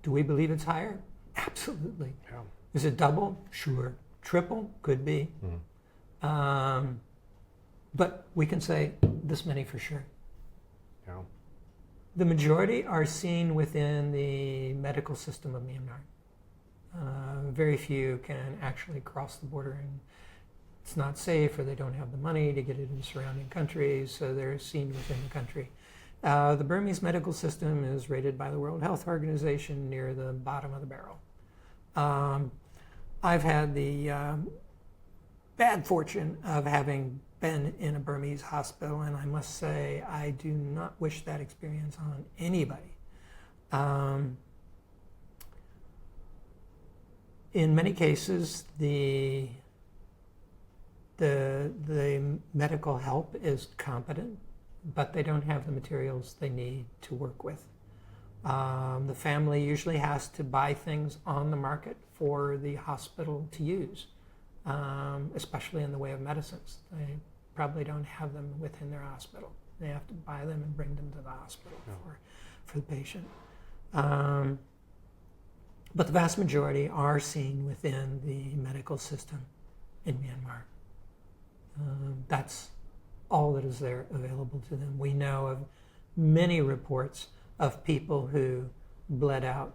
Do we believe it's higher? Absolutely. Yeah. Is it double? Sure. Triple? Could be. But we can say this many for sure. Yeah. The majority are seen within the medical system of Myanmar. Very few can actually cross the border, and it's not safe, or they don't have the money to get it in surrounding countries, so they're seen within the country. The Burmese medical system is rated by the World Health Organization near the bottom of the barrel. I've had the bad fortune of having been in a Burmese hospital, and I must say I do not wish that experience on anybody. In many cases, the medical help is competent, but they don't have the materials they need to work with. The family usually has to buy things on the market for the hospital to use, especially in the way of medicines. They probably don't have them within their hospital. They have to buy them and bring them to the hospital for the patient. But the vast majority are seen within the medical system in Myanmar. That's all that is there available to them. We know of many reports of people who bled out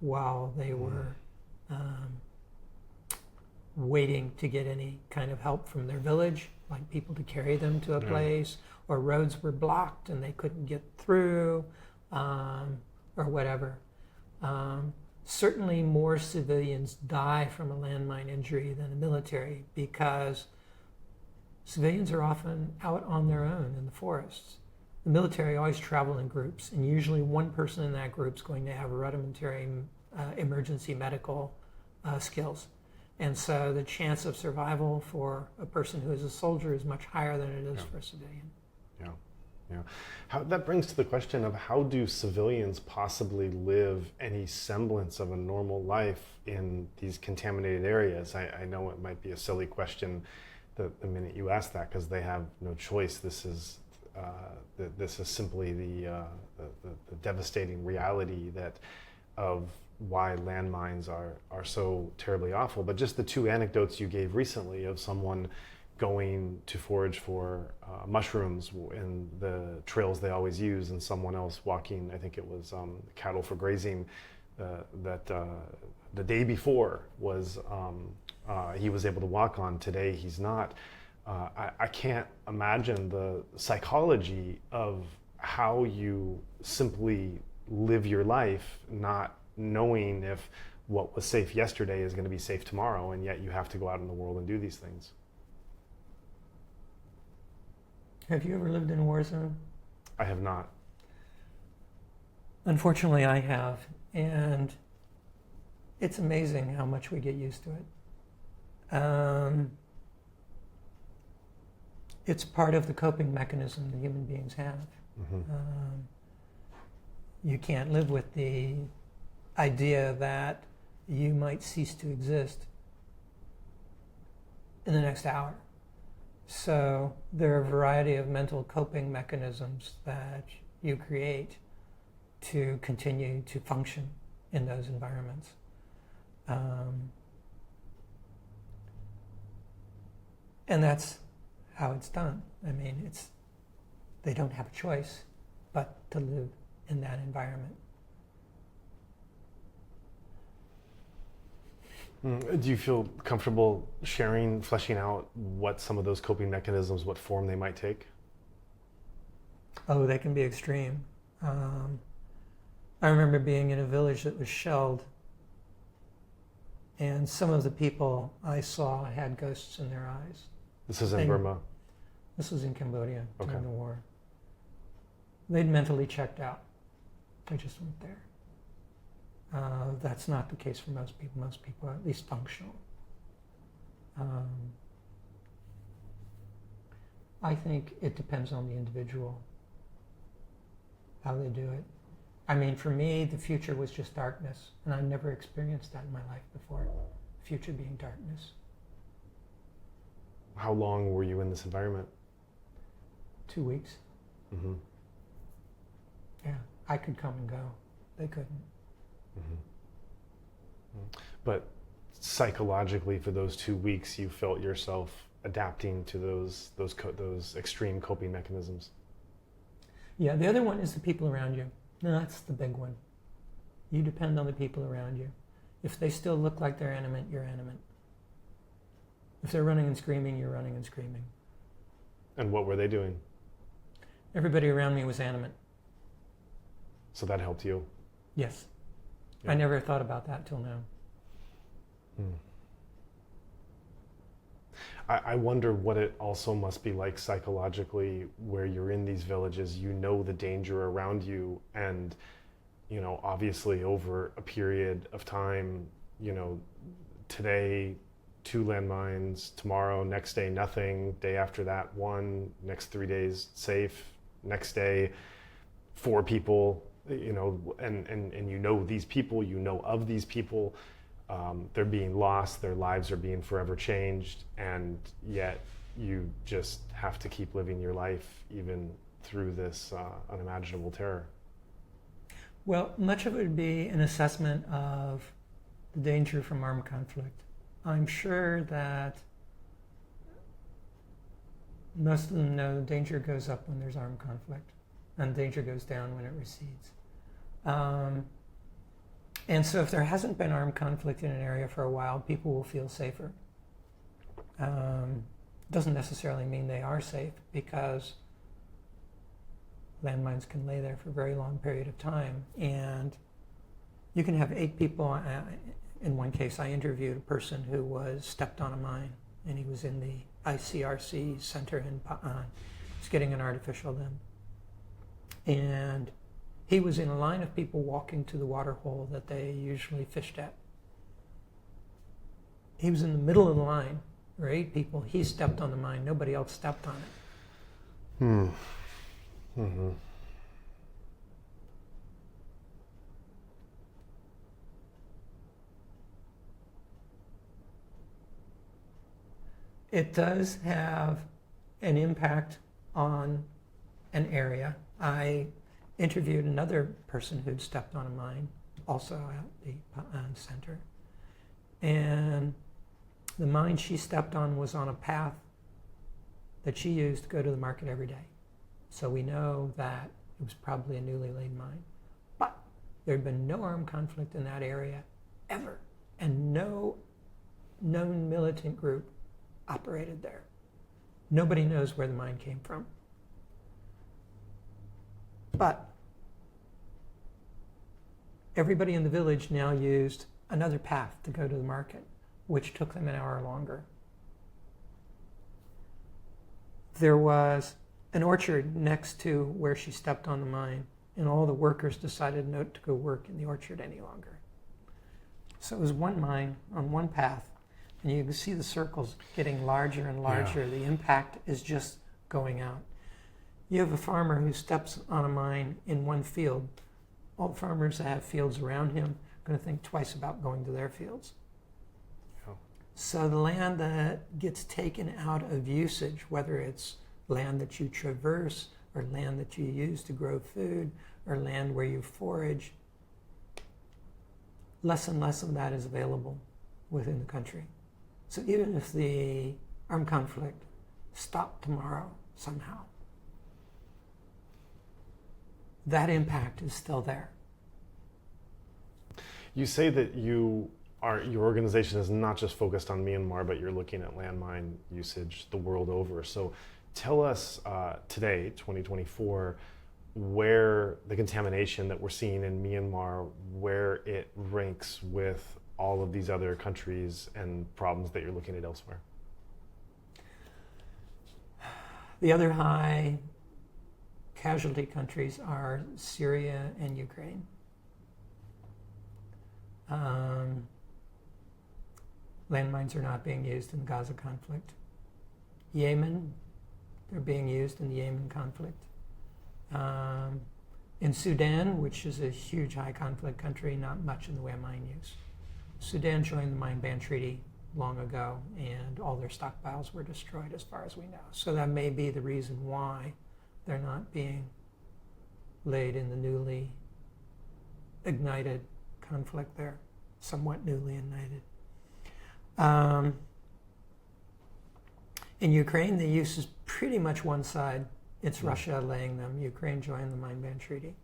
while they were waiting to get any kind of help from their village, like people to carry them to a place, or roads were blocked and they couldn't get through, or whatever. Certainly more civilians die from a landmine injury than the military, because civilians are often out on their own in the forests. The military always travel in groups, and usually one person in that group is going to have rudimentary emergency medical skills. And so the chance of survival for a person who is a soldier is much higher than it is for a civilian. That brings to the question of, how do civilians possibly live any semblance of a normal life in these contaminated areas? I know it might be a silly question the minute you ask that, because they have no choice. This is simply the devastating reality of why landmines are so terribly awful. But just the two anecdotes you gave recently of someone going to forage for mushrooms in the trails they always use, and someone else walking, I think it was cattle for grazing, that the day before was he was able to walk on. Today he's not. I can't imagine the psychology of how you simply live your life not knowing if what was safe yesterday is going to be safe tomorrow, and yet you have to go out in the world and do these things. Have you ever lived in a war zone? I have not. Unfortunately, I have, and it's amazing how much we get used to it. It's part of the coping mechanism that human beings have. You can't live with the idea that you might cease to exist in the next hour. So there are a variety of mental coping mechanisms that you create to continue to function in those environments. And that's how it's done. I mean, they don't have a choice but to live in that environment. Do you feel comfortable fleshing out what some of those coping mechanisms, what form they might take? Oh, they can be extreme. I remember being in a village that was shelled, and some of the people I saw had ghosts in their eyes. This is in Burma? This was in Cambodia during Okay. the war. They'd mentally checked out. They just weren't there. That's not the case for most people. Most people are at least functional. I think it depends on the individual, how they do it. I mean, for me, the future was just darkness, and I've never experienced that in my life before, future being darkness. How long were you in this environment? 2 weeks. Mm-hmm. Yeah, I could come and go. They couldn't. Mm-hmm. But psychologically, for those 2 weeks, you felt yourself adapting to those extreme coping mechanisms. Yeah, the other one is the people around you. No, that's the big one. You depend on the people around you. If they still look like they're animate, you're animate. If they're running and screaming, you're running and screaming. And what were they doing? Everybody around me was animate. So that helped you? Yes. Yeah. I never thought about that till now. I wonder what it also must be like psychologically, where you're in these villages, you know the danger around you, and obviously over a period of time, today 2 landmines, tomorrow, next day nothing, day after that 1, next 3 days safe, next day 4 people, and these people, of these people. They're being lost, their lives are being forever changed, and yet you just have to keep living your life even through this unimaginable terror. Well, much of it would be an assessment of the danger from armed conflict. I'm sure that most of them know danger goes up when there's armed conflict, and danger goes down when it recedes. And so if there hasn't been armed conflict in an area for a while, people will feel safer. Doesn't necessarily mean they are safe, because landmines can lay there for a very long period of time. And you can have 8 people. In one case, I interviewed a person who was stepped on a mine, and he was in the ICRC center in Pa'an. He's getting an artificial limb. And he was in a line of people walking to the water hole that they usually fished at. He was in the middle of the line. There were 8 people. He stepped on the mine. Nobody else stepped on it. Mm-hmm. It does have an impact on an area. I interviewed another person who'd stepped on a mine, also at the Pa'an Center. And the mine she stepped on was on a path that she used to go to the market every day. So we know that it was probably a newly laid mine. But there had been no armed conflict in that area ever, and no known militant group operated there. Nobody knows where the mine came from. But everybody in the village now used another path to go to the market, which took them an hour longer. There was an orchard next to where she stepped on the mine, and all the workers decided not to go work in the orchard any longer. So it was one mine on one path, and you can see the circles getting larger and larger. Yeah. The impact is just going out. You have a farmer who steps on a mine in one field. All the farmers that have fields around him are going to think twice about going to their fields. Yeah. So the land that gets taken out of usage, whether it's land that you traverse or land that you use to grow food or land where you forage, less and less of that is available within the country. So even if the armed conflict stop tomorrow somehow. That impact is still there. You say that your organization is not just focused on Myanmar, but you're looking at landmine usage the world over. So tell us today, 2024, where the contamination that we're seeing in Myanmar, where it ranks with all of these other countries and problems that you're looking at elsewhere. The other high casualty countries are Syria and Ukraine. Landmines are not being used in the Gaza conflict. Yemen, they're being used in the Yemen conflict. In Sudan, which is a huge high conflict country, not much in the way of mine use. Sudan joined the mine ban treaty long ago, and all their stockpiles were destroyed as far as we know. So that may be the reason why they're not being laid in the newly ignited conflict there, somewhat newly ignited. In Ukraine, the use is pretty much one side. It's Russia laying them. Ukraine joined the mine ban treaty.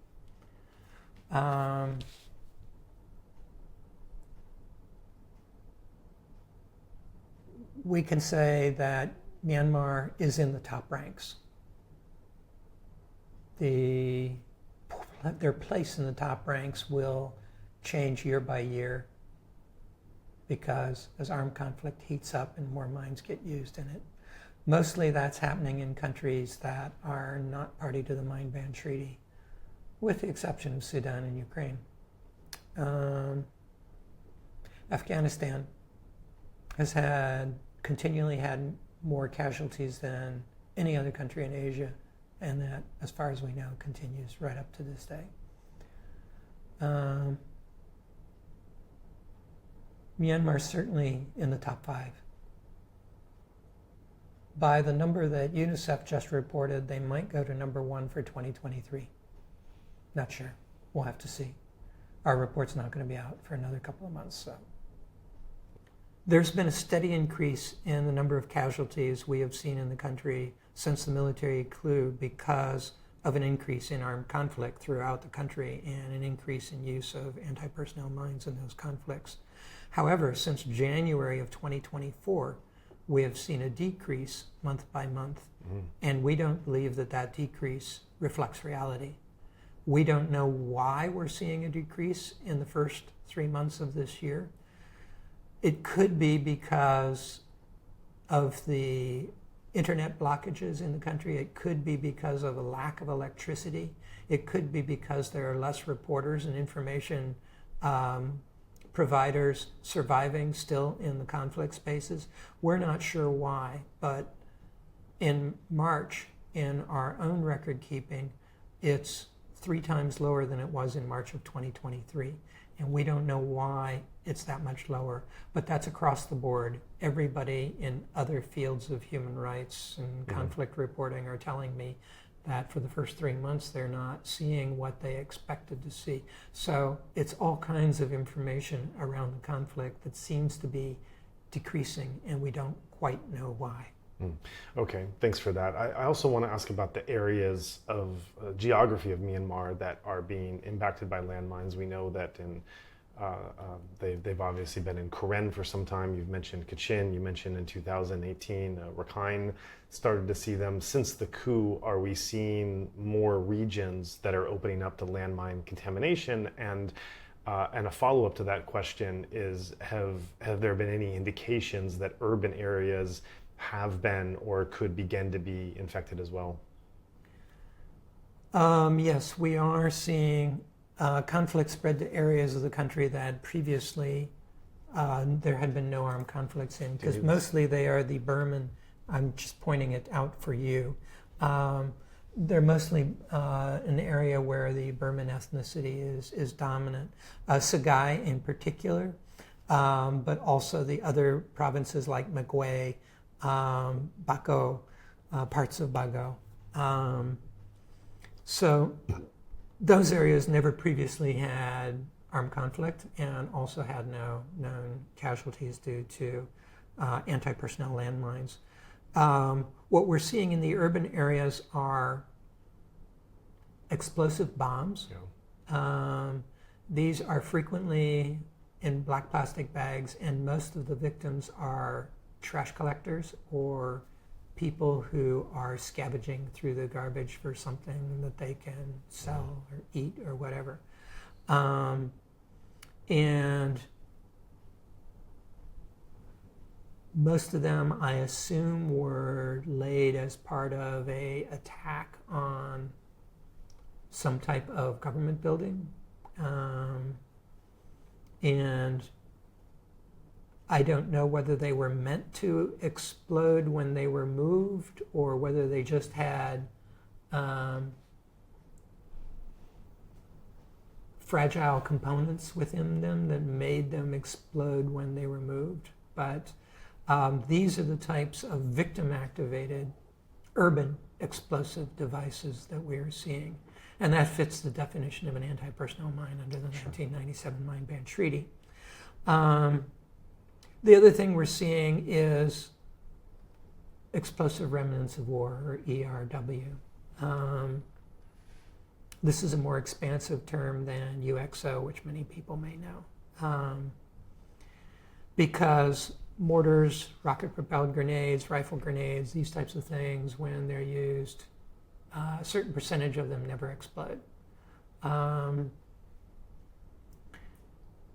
We can say that Myanmar is in the top ranks. Their place in the top ranks will change year by year because as armed conflict heats up and more mines get used in it. Mostly that's happening in countries that are not party to the mine ban treaty, with the exception of Sudan and Ukraine. Afghanistan has continually had more casualties than any other country in Asia, and that, as far as we know, continues right up to this day. Myanmar is certainly in the top 5. By the number that UNICEF just reported, they might go to number 1 for 2023. Not sure. We'll have to see. Our report's not going to be out for another couple of months, so. There's been a steady increase in the number of casualties we have seen in the country since the military coup because of an increase in armed conflict throughout the country and an increase in use of anti-personnel mines in those conflicts. However, since January of 2024, we have seen a decrease month by month, and we don't believe that that decrease reflects reality. We don't know why we're seeing a decrease in the first 3 months of this year. It could be because of the internet blockages in the country. It could be because of a lack of electricity. It could be because there are less reporters and information providers surviving still in the conflict spaces. We're not sure why, but in March, in our own record keeping, it's 3 times lower than it was in March of 2023. And we don't know why it's that much lower, but that's across the board. Everybody in other fields of human rights and conflict reporting are telling me that for the first 3 months, they're not seeing what they expected to see. So it's all kinds of information around the conflict that seems to be decreasing, and we don't quite know why. Okay, thanks for that. I also want to ask about the areas of geography of Myanmar that are being impacted by landmines. We know that they've obviously been in Karen for some time. You've mentioned Kachin. You mentioned in 2018, Rakhine started to see them. Since the coup, are we seeing more regions that are opening up to landmine contamination? And a follow-up to that question is, have there been any indications that urban areas have been or could begin to be infected as well? Yes, we are seeing conflict spread to areas of the country that previously there had been no armed conflicts in, because mostly they are the Burman. I'm just pointing it out for you. They're mostly an area where the Burman ethnicity is dominant. Sagaing in particular, but also the other provinces like Magwe, Bako, parts of Bago. So those areas never previously had armed conflict and also had no known casualties due to anti-personnel landmines. What we're seeing in the urban areas are explosive bombs. Yeah. These are frequently in black plastic bags, and most of the victims are trash collectors or people who are scavenging through the garbage for something that they can sell or eat or whatever. And most of them, I assume, were laid as part of an attack on some type of government building. And I don't know whether they were meant to explode when they were moved or whether they just had fragile components within them that made them explode when they were moved. But these are the types of victim-activated urban explosive devices that we are seeing. And that fits the definition of an anti-personnel mine under the 1997 Mine Ban Treaty. The other thing we're seeing is explosive remnants of war, or ERW. This is a more expansive term than UXO, which many people may know. Because mortars, rocket-propelled grenades, rifle grenades, these types of things, when they're used, a certain percentage of them never explode.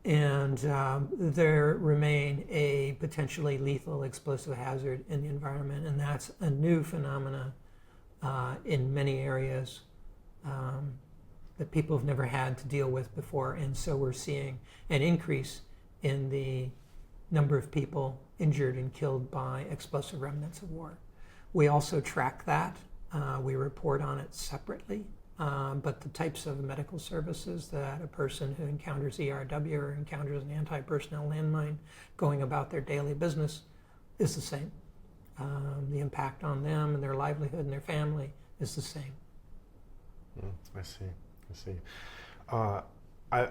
And there remain a potentially lethal explosive hazard in the environment, and that's a new phenomena in many areas that people have never had to deal with before. And so we're seeing an increase in the number of people injured and killed by explosive remnants of war. We also track that. We report on it separately. But the types of medical services that a person who encounters ERW or encounters an anti-personnel landmine going about their daily business is the same. The impact on them and their livelihood and their family is the same. I see. I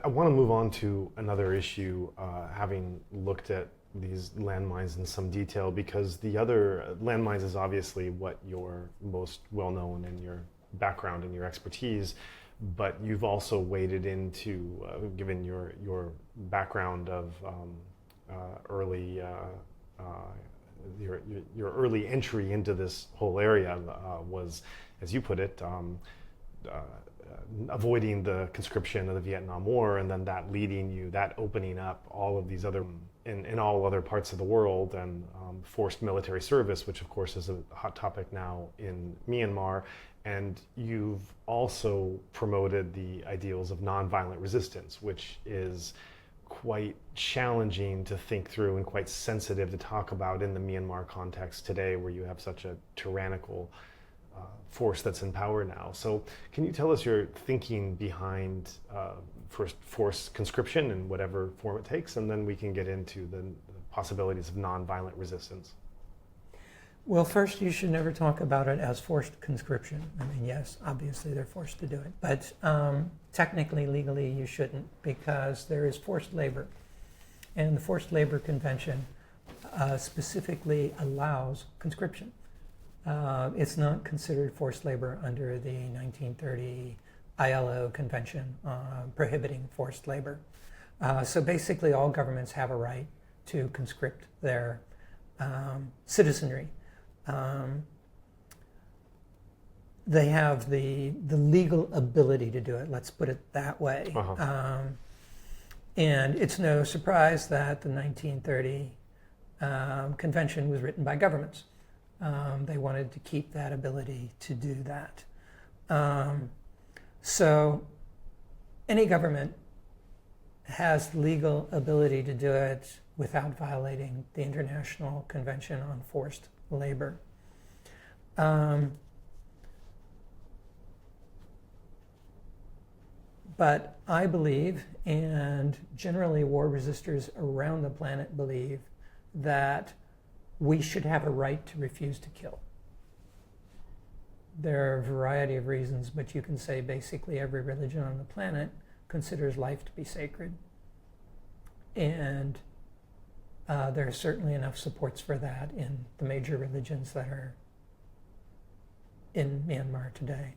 want to move on to another issue, having looked at these landmines in some detail, because the other landmines is obviously what you're most well known in your background and your expertise, but you've also waded into, given your background of early your early entry into this whole area was, as you put it, avoiding the conscription of the Vietnam War, and then that opening up all of these other, in all other parts of the world, and forced military service, which of course is a hot topic now in Myanmar. And you've also promoted the ideals of nonviolent resistance, which is quite challenging to think through and quite sensitive to talk about in the Myanmar context today, where you have such a tyrannical force that's in power now. So can you tell us your thinking behind first forced conscription in whatever form it takes, and then we can get into the possibilities of nonviolent resistance? Well, first, you should never talk about it as forced conscription. I mean, yes, obviously they're forced to do it, but technically, legally, you shouldn't, because there is forced labor. And the Forced Labor Convention specifically allows conscription. It's not considered forced labor under the 1930 ILO Convention prohibiting forced labor. So basically, all governments have a right to conscript their citizenry. They have the legal ability to do it, let's put it that way. And it's no surprise that the 1930 convention was written by governments. They wanted to keep that ability to do that. So any government has legal ability to do it without violating the International Convention on Forced Labor. But I believe, and generally war resistors around the planet believe, that we should have a right to refuse to kill. There are a variety of reasons, but you can say basically every religion on the planet considers life to be sacred. And There are certainly enough supports for that in the major religions that are in Myanmar today.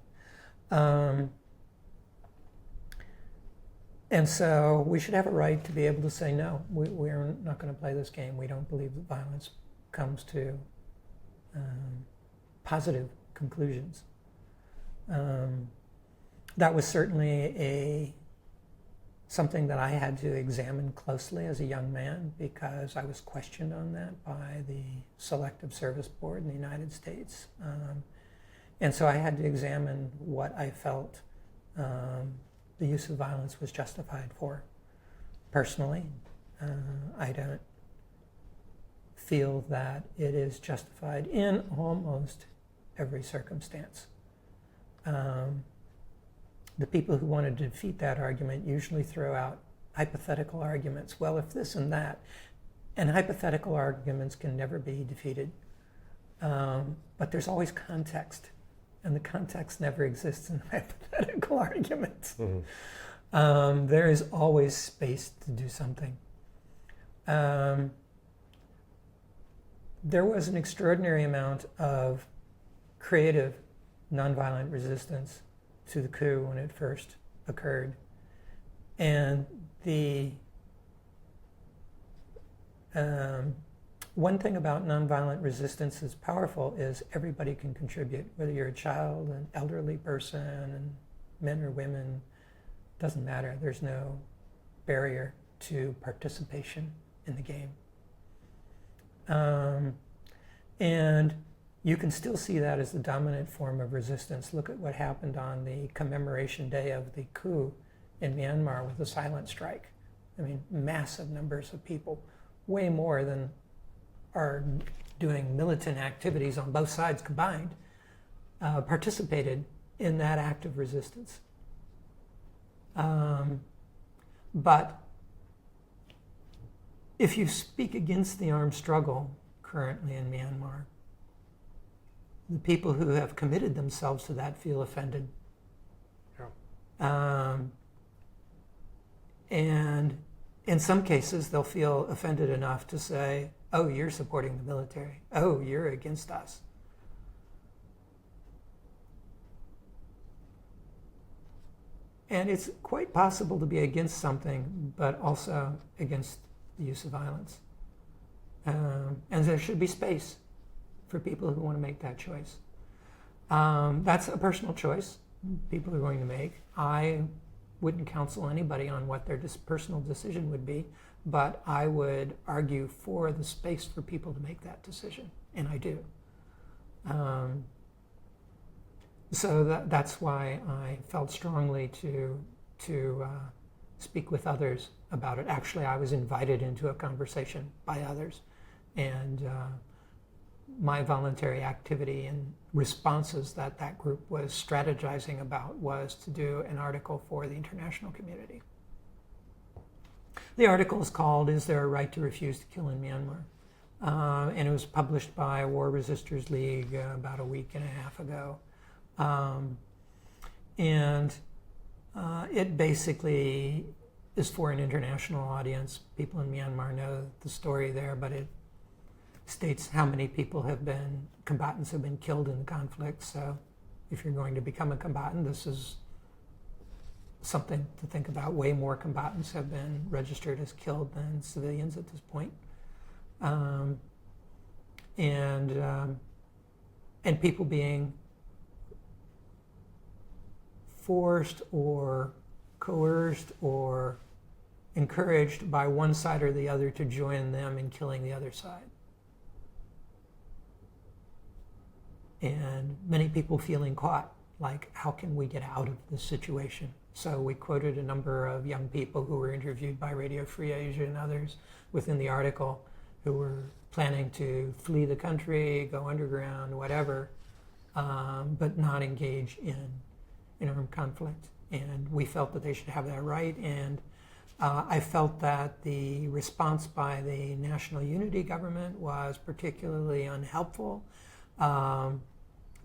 And so we should have a right to be able to say, no, we're not going to play this game. We don't believe that violence comes to positive conclusions. That was certainly something that I had to examine closely as a young man, because I was questioned on that by the Selective Service Board in the United States. And so I had to examine what I felt the use of violence was justified for. Personally, I don't feel that it is justified in almost every circumstance. The people who want to defeat that argument usually throw out hypothetical arguments. Well, if this and that, and hypothetical arguments can never be defeated. But there's always context, and the context never exists in hypothetical arguments. Mm-hmm. There is always space to do something. There was an extraordinary amount of creative, nonviolent resistance to the coup when it first occurred. And the one thing about nonviolent resistance that's powerful is everybody can contribute, whether you're a child, an elderly person, and men or women, doesn't matter. There's no barrier to participation in the game. And you can still see that as the dominant form of resistance. Look at what happened on the commemoration day of the coup in Myanmar with the silent strike. I mean, massive numbers of people, way more than are doing militant activities on both sides combined, participated in that act of resistance. But if you speak against the armed struggle currently in Myanmar, the people who have committed themselves to that feel offended. Yeah. And in some cases, they'll feel offended enough to say, oh, you're supporting the military. Oh, you're against us. And it's quite possible to be against something, but also against the use of violence. And there should be space for people who want to make that choice. That's a personal choice people are going to make. I wouldn't counsel anybody on what their personal decision would be, but I would argue for the space for people to make that decision, and I do. So that's why I felt strongly to speak with others about it. Actually, I was invited into a conversation by others, and my voluntary activity and responses that group was strategizing about was to do an article for the international community. The article is called, "Is There a Right to Refuse to Kill in Myanmar?" And it was published by War Resisters League about a week and a half ago. It basically is for an international audience. People in Myanmar know the story there, but it states how many combatants have been killed in the conflict. So if you're going to become a combatant, this is something to think about. Way more combatants have been registered as killed than civilians at this point. And people being forced or coerced or encouraged by one side or the other to join them in killing the other side. And many people feeling caught, like, how can we get out of this situation? So we quoted a number of young people who were interviewed by Radio Free Asia and others within the article who were planning to flee the country, go underground, whatever, but not engage in armed conflict. And we felt that they should have that right. And I felt that the response by the National Unity Government was particularly unhelpful,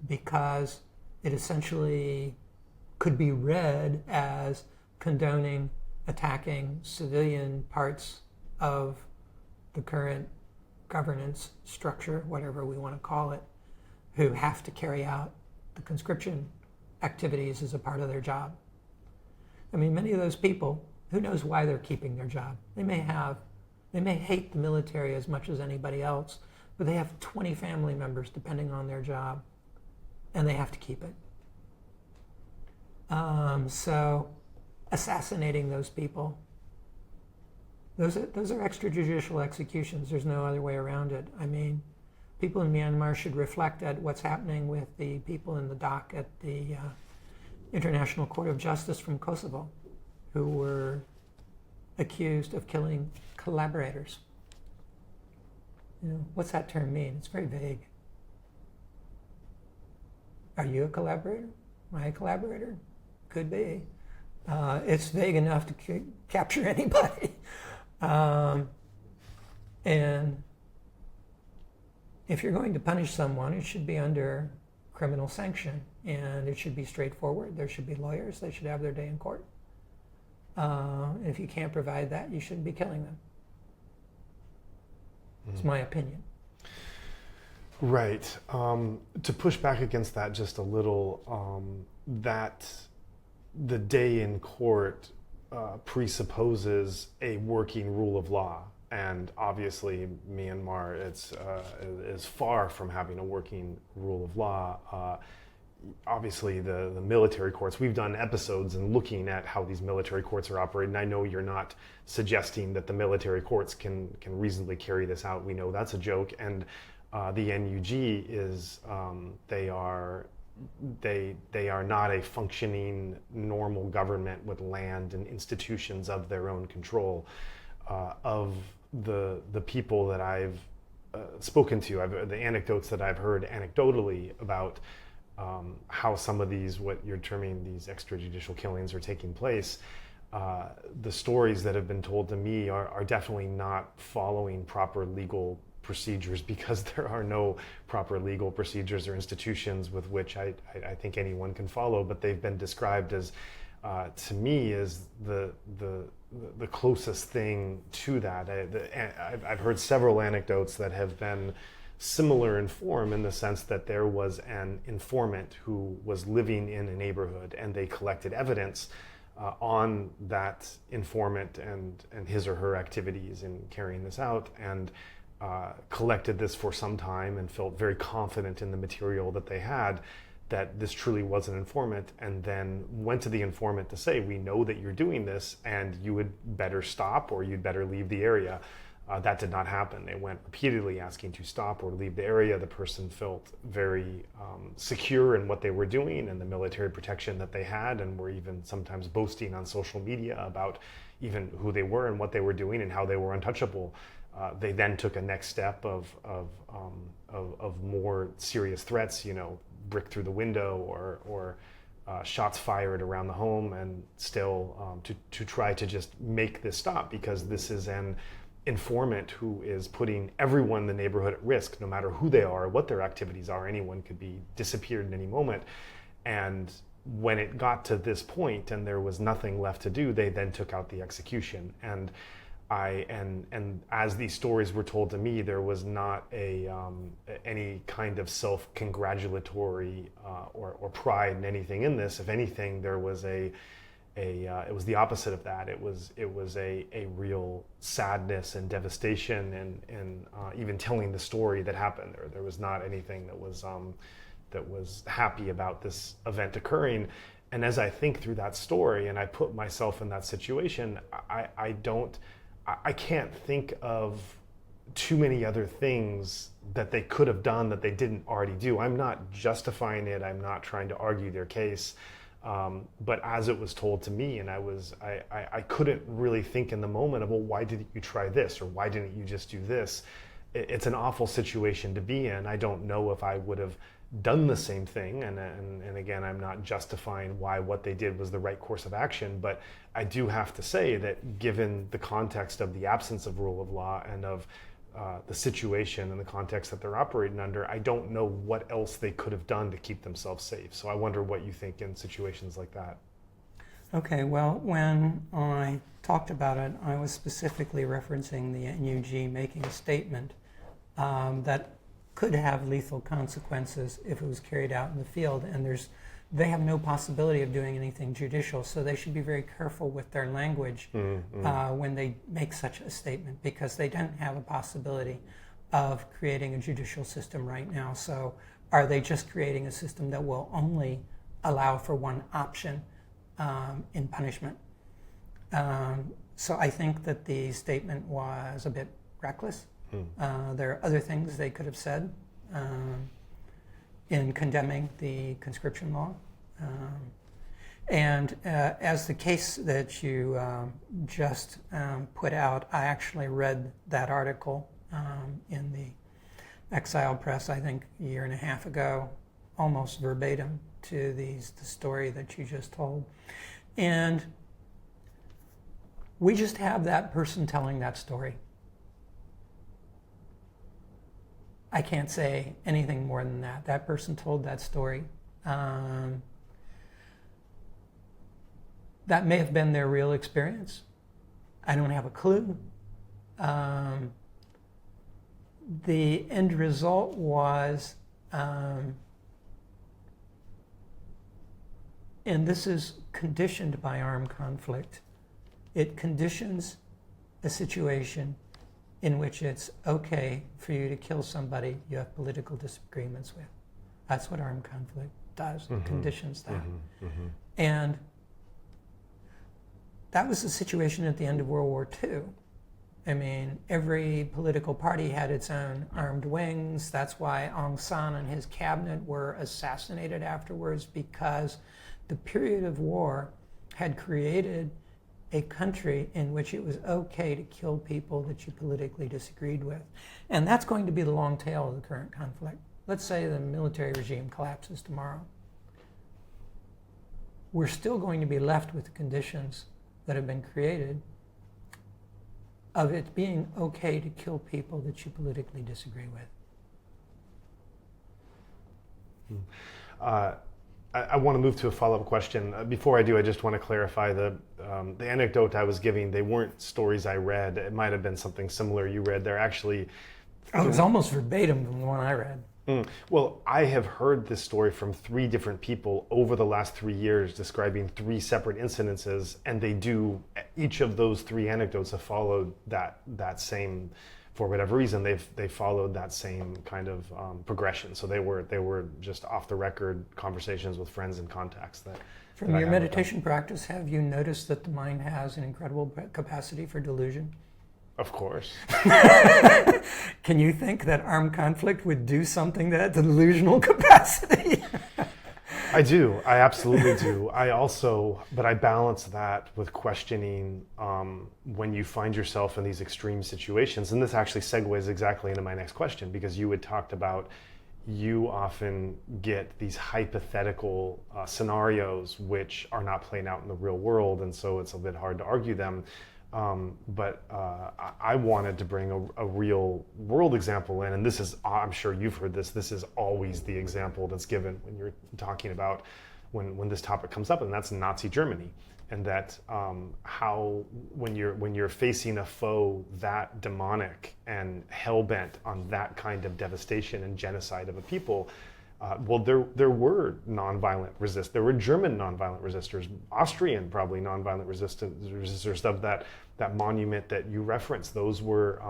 because it essentially could be read as condoning attacking civilian parts of the current governance structure, whatever we want to call it, who have to carry out the conscription activities as a part of their job. I mean, many of those people, who knows why they're keeping their job? They may hate the military as much as anybody else, but they have 20 family members depending on their job, and they have to keep it. So assassinating those people, those are extrajudicial executions. There's no other way around it. I mean, people in Myanmar should reflect at what's happening with the people in the dock at the International Court of Justice from Kosovo, who were accused of killing collaborators. You know, what's that term mean? It's very vague. Are you a collaborator? Am I a collaborator? Could be. It's vague enough to capture anybody. And if you're going to punish someone, it should be under criminal sanction, and it should be straightforward. There should be lawyers. They should have their day in court. And if you can't provide that, you shouldn't be killing them. It's my opinion. Right. To push back against that just a little, that the day in court presupposes a working rule of law. And obviously, Myanmar is far from having a working rule of law. Obviously, the military courts, we've done episodes and looking at how these military courts are operating. I know you're not suggesting that the military courts can reasonably carry this out. We know that's a joke. And the NUG is, they are not a functioning normal government with land and institutions of their own control. Of the people that I've spoken to, the anecdotes that I've heard anecdotally about how some of these, what you're terming these extrajudicial killings are taking place, the stories that have been told to me are definitely not following proper legal procedures, because there are no proper legal procedures or institutions with which I think anyone can follow, but they've been described as, to me, as the closest thing to that. I've heard several anecdotes that have been similar in form, in the sense that there was an informant who was living in a neighborhood, and they collected evidence on that informant and his or her activities in carrying this out, and collected this for some time and felt very confident in the material that they had, that this truly was an informant, and then went to the informant to say, we know that you're doing this and you would better stop or you'd better leave the area. That did not happen. They went repeatedly asking to stop or leave the area. The person felt very secure in what they were doing and the military protection that they had, and were even sometimes boasting on social media about even who they were and what they were doing and how they were untouchable. They then took a next step of more serious threats, brick through the window or shots fired around the home, and still to try to just make this stop, because this is an informant who is putting everyone in the neighborhood at risk, no matter who they are, what their activities are. Anyone could be disappeared at any moment. And when it got to this point and there was nothing left to do, they then took out the execution. And as these stories were told to me, there was not any kind of self-congratulatory or pride in anything in this. If anything, there was it was the opposite of that. It was a real sadness and devastation, and even telling the story that happened. There was not anything that was happy about this event occurring. And as I think through that story and I put myself in that situation, I can't think of too many other things that they could have done that they didn't already do. I'm not justifying it. I'm not trying to argue their case. But as it was told to me, and I couldn't really think in the moment of, well, why didn't you try this? Or why didn't you just do this? It's an awful situation to be in. I don't know if I would have done the same thing. And again, I'm not justifying why what they did was the right course of action, but I do have to say that given the context of the absence of rule of law and of the situation and the context that they're operating under, I don't know what else they could have done to keep themselves safe. So I wonder what you think in situations like that. Okay, well, when I talked about it, I was specifically referencing the NUG making a statement that could have lethal consequences if it was carried out in the field, and they have no possibility of doing anything judicial, so they should be very careful with their language when they make such a statement, because they don't have a possibility of creating a judicial system right now. So are they just creating a system that will only allow for one option in punishment? So I think that the statement was a bit reckless. There are other things they could have said in condemning the conscription law. And as the case that you just put out, I actually read that article in the Exile Press, I think a year and a half ago, almost verbatim to the story that you just told. And we just have that person telling that story. I can't say anything more than that. That person told that story. That may have been their real experience. I don't have a clue. The end result was, and this is conditioned by armed conflict, it conditions a situation in which it's okay for you to kill somebody you have political disagreements with. That's what armed conflict does. It conditions that. And that was the situation at the end of World War II. I mean, every political party had its own armed wings. That's why Aung San and his cabinet were assassinated afterwards, because the period of war had created a country in which it was okay to kill people that you politically disagreed with. And that's going to be the long tail of the current conflict. Let's say the military regime collapses tomorrow. We're still going to be left with the conditions that have been created of it being okay to kill people that you politically disagree with. I want to move to a follow-up question. Before I do, I just want to clarify the anecdote I was giving. They weren't stories I read. It might have been something similar you read. They're actually... Oh, it was almost verbatim from the one I read. Well, I have heard this story from 3 different people over the last 3 years describing 3 separate incidences, and each of those 3 anecdotes have followed that same, for whatever reason, they followed that same kind of progression. So they were just off the record conversations with friends and contacts that. From your meditation practice, have you noticed that the mind has an incredible capacity for delusion? Of course. Can you think that armed conflict would do something to that delusional capacity? I do. I absolutely do. But I balance that with questioning when you find yourself in these extreme situations. And this actually segues exactly into my next question, because you had talked about you often get these hypothetical scenarios which are not playing out in the real world, and so it's a bit hard to argue them. But I wanted to bring a real world example in, and this is, I'm sure you've heard this is always the example that's given when you're talking about when this topic comes up, and that's Nazi Germany. And that how when you're facing a foe that demonic and hell-bent on that kind of devastation and genocide of a people, there were nonviolent resistors. There were German nonviolent resistors, Austrian probably nonviolent resistors of that monument that you referenced. Those were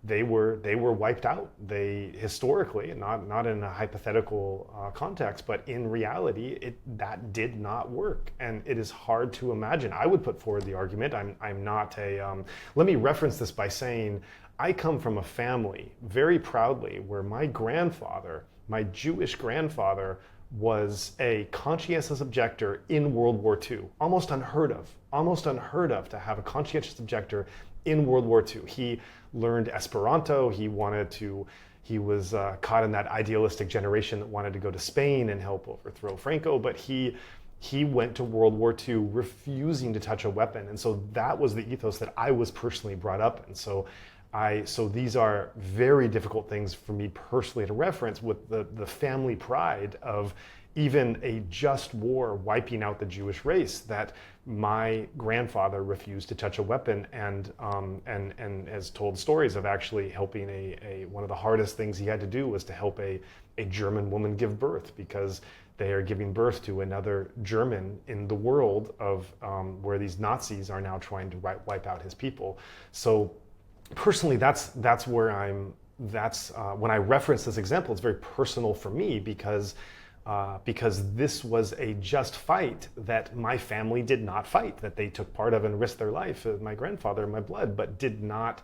they were wiped out. They historically, not in a hypothetical context, but in reality, that did not work, and it is hard to imagine. I would put forward the argument. I'm not a. Let me reference this by saying I come from a family very proudly where my grandfather, my Jewish grandfather, was a conscientious objector in World War II. Almost unheard of to have a conscientious objector in World War II. He learned Esperanto. He was caught in that idealistic generation that wanted to go to Spain and help overthrow Franco, but he went to World War II refusing to touch a weapon. And so that was the ethos that I was personally brought up in. So these are very difficult things for me personally to reference with the family pride of even a just war wiping out the Jewish race, that my grandfather refused to touch a weapon, and has told stories of actually helping one of the hardest things he had to do was to help a German woman give birth, because they are giving birth to another German in the world of where these Nazis are now trying to wipe out his people. So personally, that's where when I reference this example, it's very personal for me, because this was a just fight that my family did not fight, that they took part of and risked their life, my grandfather, my blood, but did not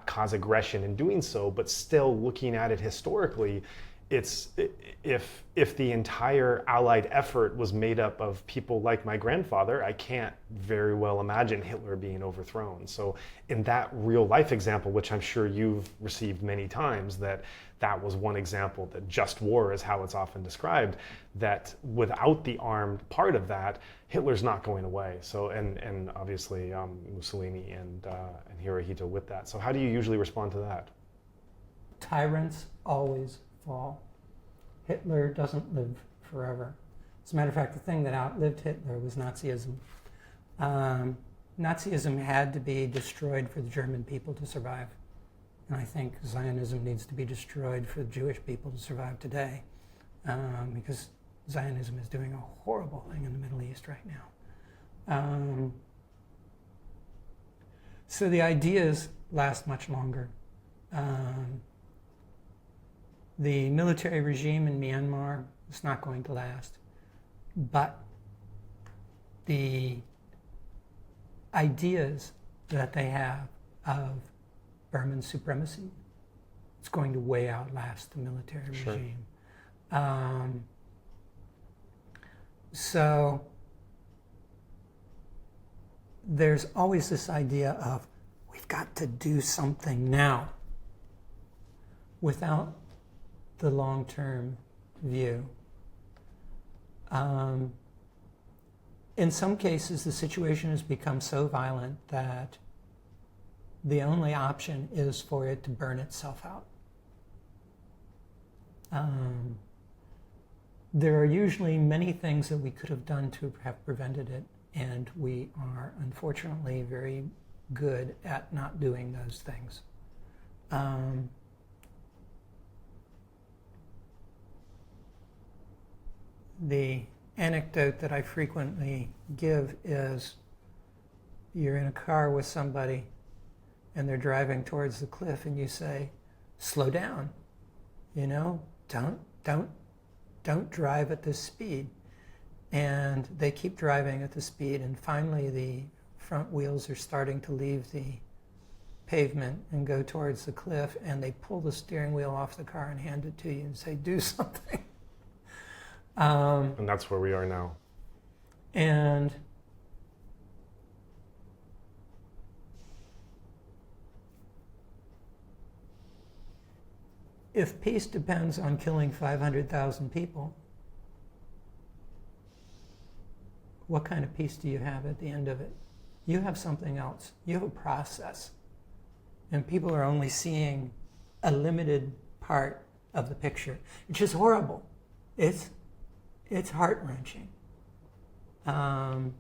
cause aggression in doing so. But still, looking at it historically, it's if the entire Allied effort was made up of people like my grandfather, I can't very well imagine Hitler being overthrown. So in that real life example, which I'm sure you've received many times, that was one example, that just war is how it's often described, that without the armed part of that, Hitler's not going away. So and obviously Mussolini and Hirohito with that. So how do you usually respond to that? Tyrants always fall. Hitler doesn't live forever. As a matter of fact, the thing that outlived Hitler was Nazism. Nazism had to be destroyed for the German people to survive. And I think Zionism needs to be destroyed for the Jewish people to survive today, because Zionism is doing a horrible thing in the Middle East right now. So the ideas last much longer. The military regime in Myanmar is not going to last, but the ideas that they have of Burman supremacy, it's going to way outlast the military regime. So there's always this idea of, we've got to do something now, without the long-term view. In some cases, the situation has become so violent that the only option is for it to burn itself out. There are usually many things that we could have done to have prevented it, and we are unfortunately very good at not doing those things. The anecdote that I frequently give is, you're in a car with somebody and they're driving towards the cliff, and you say, slow down, don't drive at this speed. And they keep driving at the speed, and finally the front wheels are starting to leave the pavement and go towards the cliff, and they pull the steering wheel off the car and hand it to you and say, do something. And that's where we are now. And if peace depends on killing 500,000 people, what kind of peace do you have at the end of it? You have something else. You have a process. And people are only seeing a limited part of the picture, which is horrible. It's heart-wrenching. And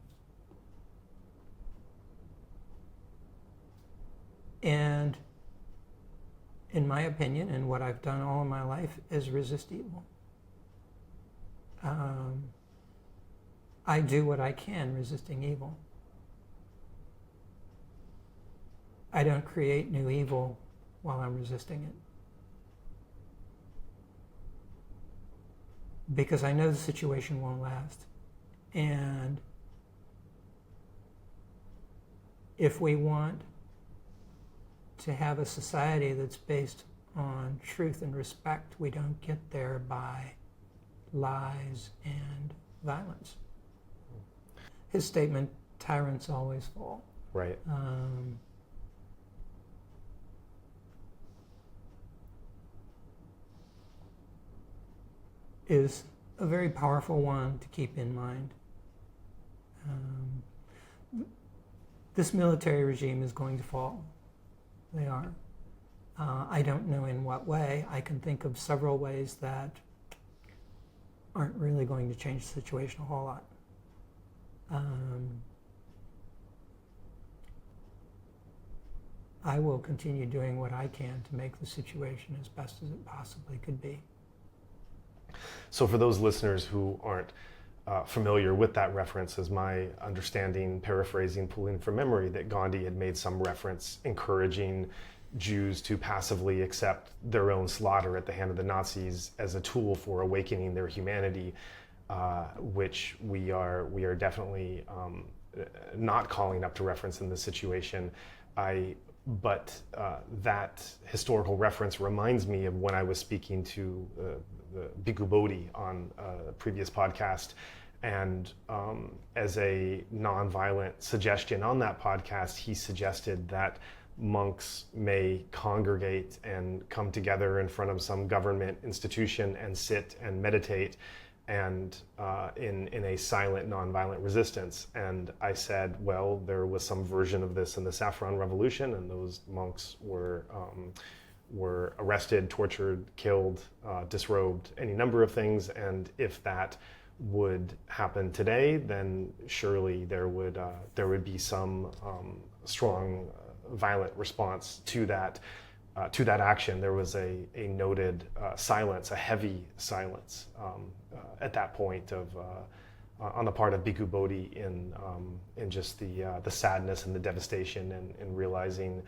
in my opinion, and what I've done all of my life, is resist evil. I do what I can resisting evil. I don't create new evil while I'm resisting it, because I know the situation won't last. And if we want to have a society that's based on truth and respect, we don't get there by lies and violence. His statement, tyrants always fall. Right. Is a very powerful one to keep in mind. This military regime is going to fall. They are. I don't know in what way. I can think of several ways that aren't really going to change the situation a whole lot. I will continue doing what I can to make the situation as best as it possibly could be. So for those listeners who aren't familiar with that reference, is my understanding, paraphrasing, pulling from memory, that Gandhi had made some reference encouraging Jews to passively accept their own slaughter at the hand of the Nazis as a tool for awakening their humanity, which we are definitely not calling up to reference in this situation. But that historical reference reminds me of when I was speaking to the Bhikkhu Bodhi on a previous podcast. And as a nonviolent suggestion on that podcast, he suggested that monks may congregate and come together in front of some government institution and sit and meditate and in a silent, nonviolent resistance. And I said, well, there was some version of this in the Saffron Revolution, and those monks were arrested, tortured, killed, disrobed, any number of things. And if that would happen today, then surely there would be some strong, violent response to that action. There was a noted silence, a heavy silence at that point on the part of Bhikkhu Bodhi in just the sadness and the devastation and realizing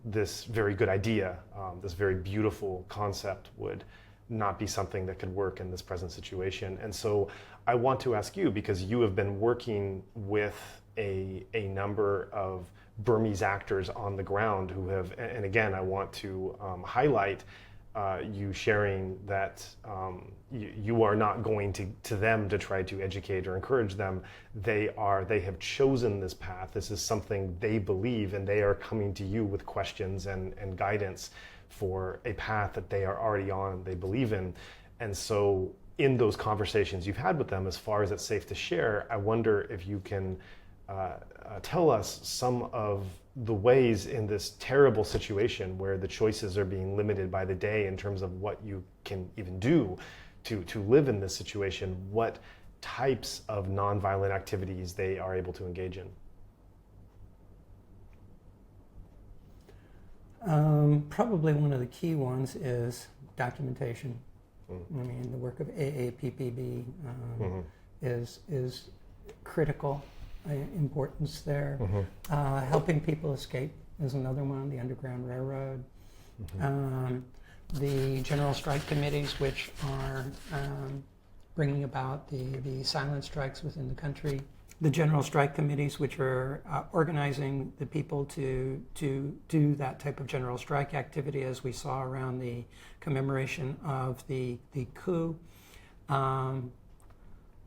this very good idea, this very beautiful concept would not be something that could work in this present situation. And so I want to ask you, because you have been working with a number of Burmese actors on the ground who have, and again, I want to highlight you sharing that you are not going to them to try to educate or encourage them. They have chosen this path. This is something they believe, and they are coming to you with questions and guidance for a path that they are already on and they believe in. And so in those conversations you've had with them, as far as it's safe to share, I wonder if you can tell us some of the ways in this terrible situation where the choices are being limited by the day in terms of what you can even do to live in this situation, what types of nonviolent activities they are able to engage in. Probably one of the key ones is documentation. I mean, the work of AAPPB is critical importance there. Helping people escape is another one, the Underground Railroad. The general strike committees, which are bringing about the silent strikes within the country. The general strike committees, which are organizing the people to do that type of general strike activity, as we saw around the commemoration of the coup.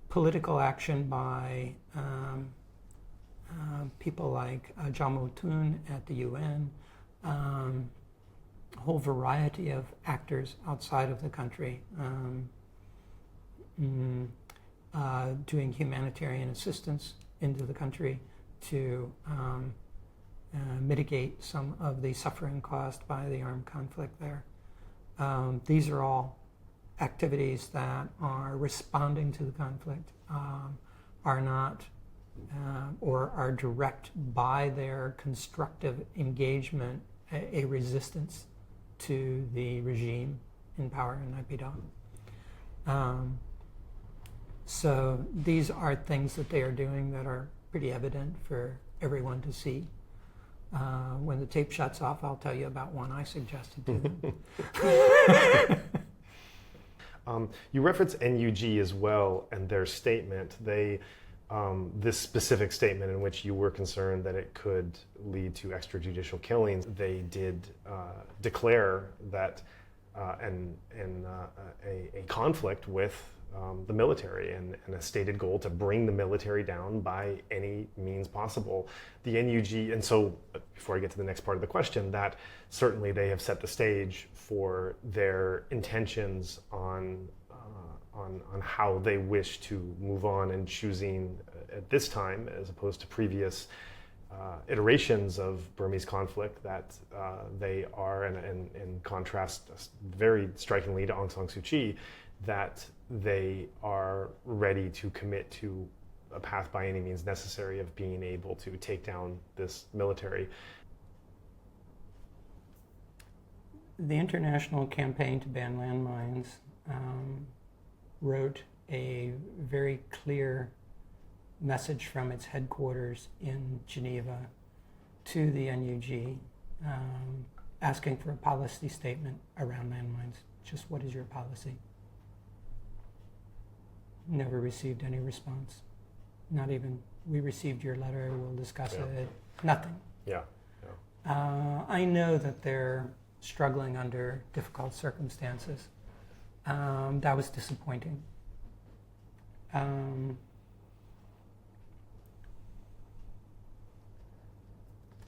Political action by people like Jamu Tun at the UN, a whole variety of actors outside of the country doing humanitarian assistance into the country to mitigate some of the suffering caused by the armed conflict there. These are all activities that are responding to the conflict, are not or are direct by their constructive engagement, a resistance to the regime in power in Naypyidaw. So these are things that they are doing that are pretty evident for everyone to see. When the tape shuts off, I'll tell you about one I suggested to them. You reference NUG as well and their statement. This specific statement in which you were concerned that it could lead to extrajudicial killings, they did declare that a conflict with the military and a stated goal to bring the military down by any means possible. The NUG, and so before I get to the next part of the question, that certainly they have set the stage for their intentions on how they wish to move on and choosing at this time, as opposed to previous iterations of Burmese conflict, that they are, and in contrast very strikingly to Aung San Suu Kyi, that they are ready to commit to a path by any means necessary of being able to take down this military. The International Campaign to Ban Landmines wrote a very clear message from its headquarters in Geneva to the NUG, asking for a policy statement around landmines. Just what is your policy? Never received any response. Not even, we received your letter, we'll discuss it. Nothing. Yeah. I know that they're struggling under difficult circumstances. That was disappointing.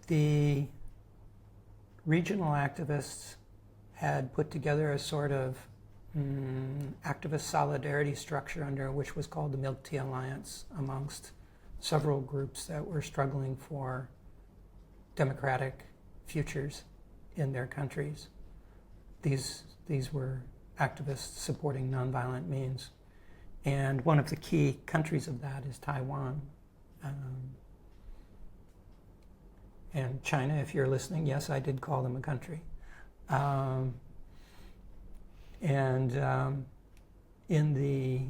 The regional activists had put together a sort of activist solidarity structure under which was called the Milk Tea Alliance amongst several groups that were struggling for democratic futures in their countries. These were activists supporting nonviolent means. And one of the key countries of that is Taiwan. And China, if you're listening, yes, I did call them a country. In the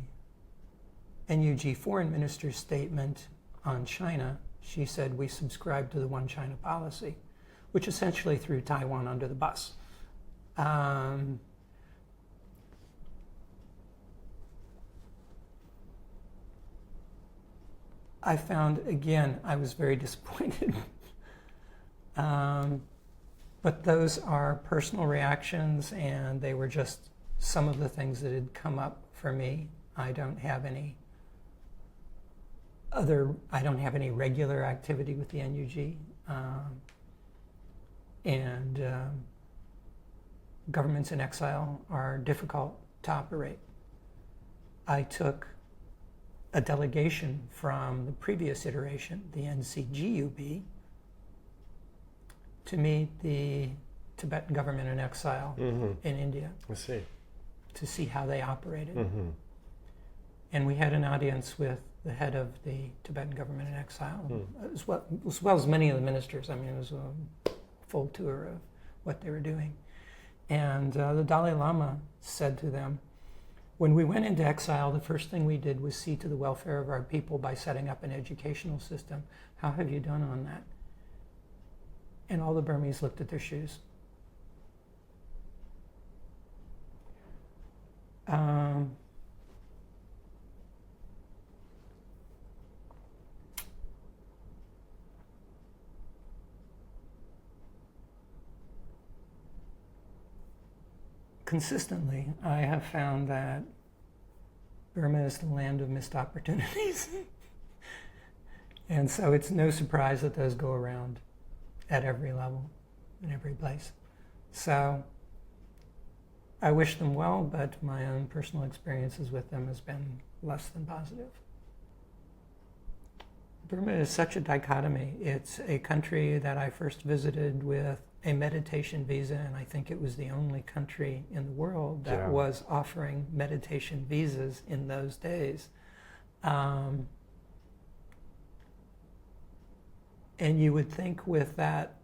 NUG foreign minister's statement on China, she said we subscribe to the one China policy, which essentially threw Taiwan under the bus. I found, again, I was very disappointed. But those are personal reactions, and they were just some of the things that had come up for me. I don't have any regular activity with the NUG. Governments in exile are difficult to operate. I took a delegation from the previous iteration, the NCGUB, to meet the Tibetan government in exile in India. I see. To see how they operated. And we had an audience with the head of the Tibetan government in exile, as well as many of the ministers. I mean, it was a full tour of what they were doing. And the Dalai Lama said to them, when we went into exile, the first thing we did was see to the welfare of our people by setting up an educational system. How have you done on that? And all the Burmese looked at their shoes. Consistently, I have found that Burma is the land of missed opportunities. And so it's no surprise that those go around at every level, in every place. So I wish them well, but my own personal experiences with them has been less than positive. Burma is such a dichotomy. It's a country that I first visited with a meditation visa, and I think it was the only country in the world that was offering meditation visas in those days. And you would think with that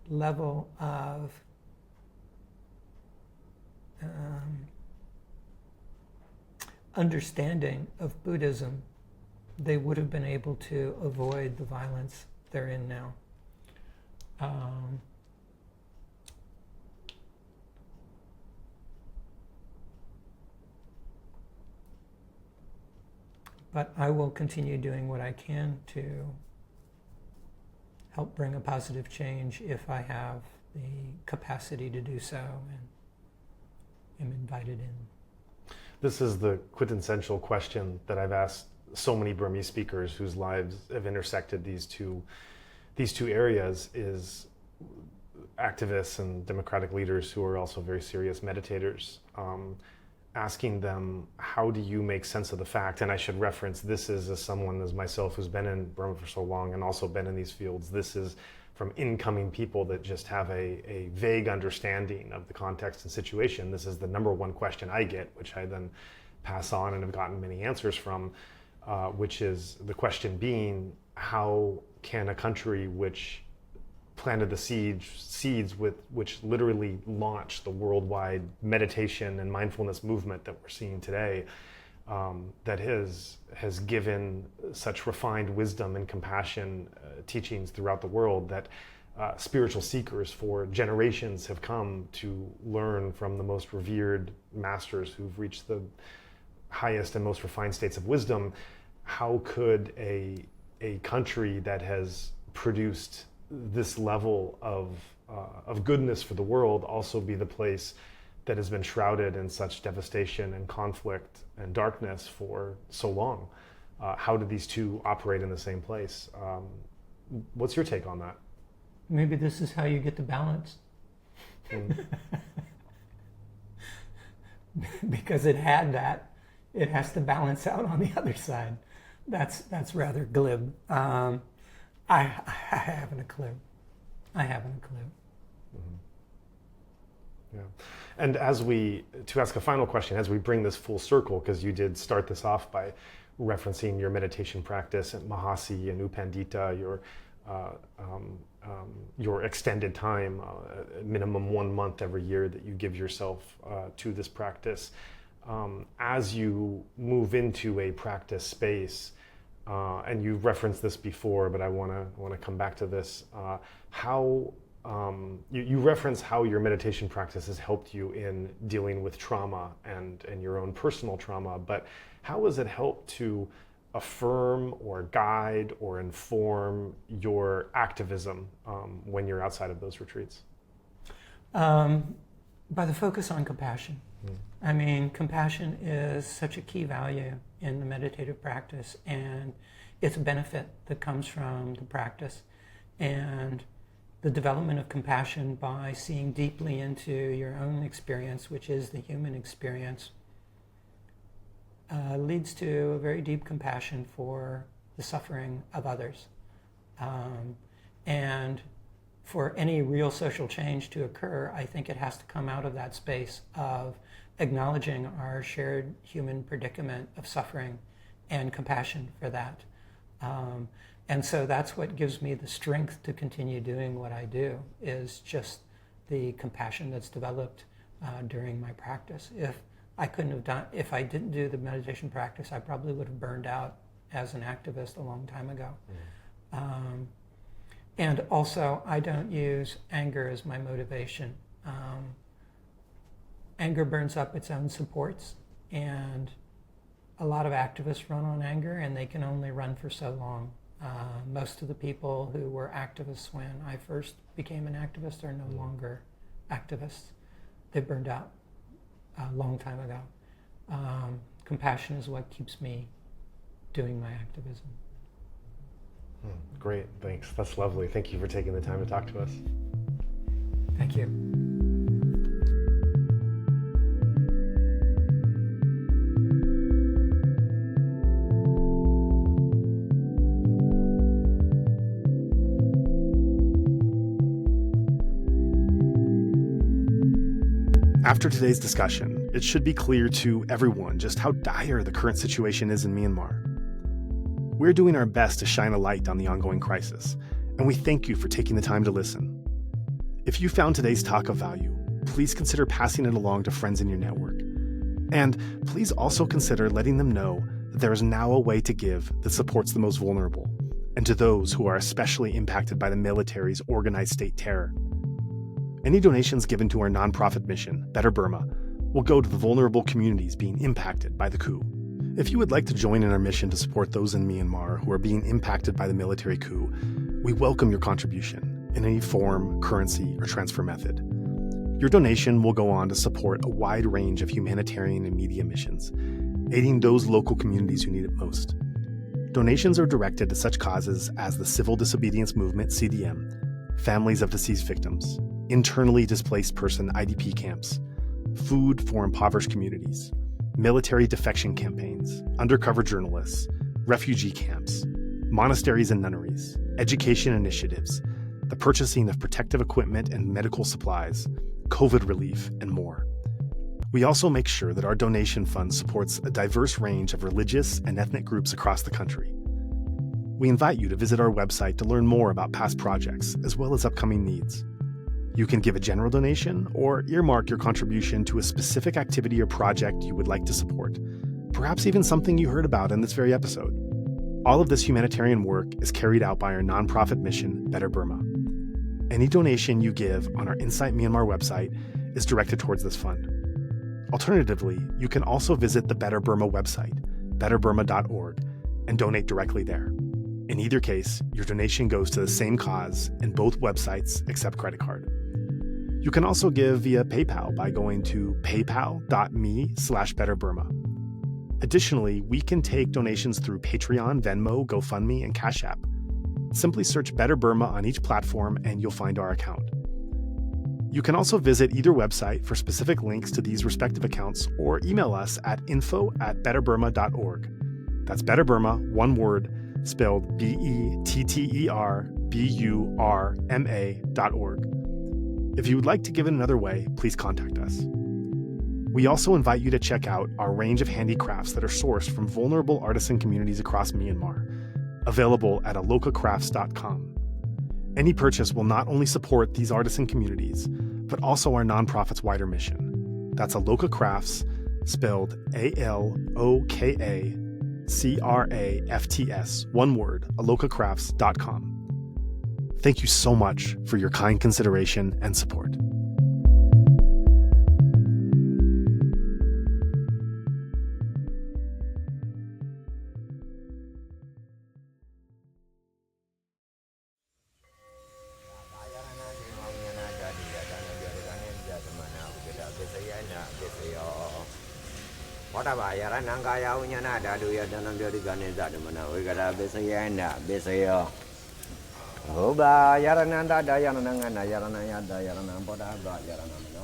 level of understanding of Buddhism, they would have been able to avoid the violence they're in now. But I will continue doing what I can to help bring a positive change if I have the capacity to do so and am invited in. This is the quintessential question that I've asked so many Burmese speakers whose lives have intersected these two areas, is activists and democratic leaders who are also very serious meditators, asking them, how do you make sense of the fact? And I should reference, this is as someone as myself who's been in Burma for so long and also been in these fields, this is from incoming people that just have a vague understanding of the context and situation. This is the number one question I get, which I then pass on and have gotten many answers from, which is the question being, how can a country which planted the seeds which literally launched the worldwide meditation and mindfulness movement that we're seeing today, that has given such refined wisdom and compassion teachings throughout the world, that spiritual seekers for generations have come to learn from the most revered masters who've reached the highest and most refined states of wisdom. How could a country that has produced this level of goodness for the world also be the place that has been shrouded in such devastation and conflict and darkness for so long? How do these two operate in the same place? What's your take on that? Maybe this is how you get the balance. Because it had that, it has to balance out on the other side. That's rather glib. I haven't a clue. Mm-hmm. Yeah. And to ask a final question, as we bring this full circle, because you did start this off by referencing your meditation practice at Mahasi and Upandita, your extended time, minimum 1 month every year that you give yourself to this practice. As you move into a practice space, and you've referenced this before, but I want to come back to this. You reference how your meditation practice has helped you in dealing with trauma and your own personal trauma, but how has it helped to affirm or guide or inform your activism when you're outside of those retreats? By the focus on compassion. I mean, compassion is such a key value in the meditative practice, and it's a benefit that comes from the practice. And the development of compassion by seeing deeply into your own experience, which is the human experience, leads to a very deep compassion for the suffering of others. And for any real social change to occur, I think it has to come out of that space of acknowledging our shared human predicament of suffering and compassion for that. And so that's what gives me the strength to continue doing what I do, is just the compassion that's developed during my practice. If I didn't do the meditation practice, I probably would have burned out as an activist a long time ago. And also, I don't use anger as my motivation. Anger burns up its own supports, and a lot of activists run on anger, and they can only run for so long. Most of the people who were activists when I first became an activist are no longer activists. They burned out a long time ago. Compassion is what keeps me doing my activism. Great, thanks. That's lovely. Thank you for taking the time to talk to us. Thank you. After today's discussion, it should be clear to everyone just how dire the current situation is in Myanmar. We're doing our best to shine a light on the ongoing crisis, and we thank you for taking the time to listen. If you found today's talk of value, please consider passing it along to friends in your network. And please also consider letting them know that there is now a way to give that supports the most vulnerable, and to those who are especially impacted by the military's organized state terror. Any donations given to our nonprofit mission, Better Burma, will go to the vulnerable communities being impacted by the coup. If you would like to join in our mission to support those in Myanmar who are being impacted by the military coup, we welcome your contribution in any form, currency, or transfer method. Your donation will go on to support a wide range of humanitarian and media missions, aiding those local communities who need it most. Donations are directed to such causes as the Civil Disobedience Movement, CDM, families of deceased victims, internally displaced person IDP camps, food for impoverished communities, military defection campaigns, undercover journalists, refugee camps, monasteries and nunneries, education initiatives, the purchasing of protective equipment and medical supplies, COVID relief, and more. We also make sure that our donation fund supports a diverse range of religious and ethnic groups across the country. We invite you to visit our website to learn more about past projects, as well as upcoming needs. You can give a general donation or earmark your contribution to a specific activity or project you would like to support, perhaps even something you heard about in this very episode. All of this humanitarian work is carried out by our nonprofit mission, Better Burma. Any donation you give on our Insight Myanmar website is directed towards this fund. Alternatively, you can also visit the Better Burma website, betterburma.org, and donate directly there. In either case, your donation goes to the same cause, and both websites accept credit card. You can also give via PayPal by going to paypal.me/betterburma. Additionally, we can take donations through Patreon, Venmo, GoFundMe, and Cash App. Simply search Better Burma on each platform and you'll find our account. You can also visit either website for specific links to these respective accounts or email us at info@betterburma.org. That's Better Burma, one word, spelled BETTERBURMA.org. If you would like to give it another way, please contact us. We also invite you to check out our range of handicrafts that are sourced from vulnerable artisan communities across Myanmar, available at alokacrafts.com. Any purchase will not only support these artisan communities, but also our nonprofit's wider mission. That's Aloka Crafts, spelled ALOKACRAFTS, one word, alokacrafts.com. Thank you so much for your kind consideration and support. Oba yarananda dayananga yaranaya dayanam poda yaranam no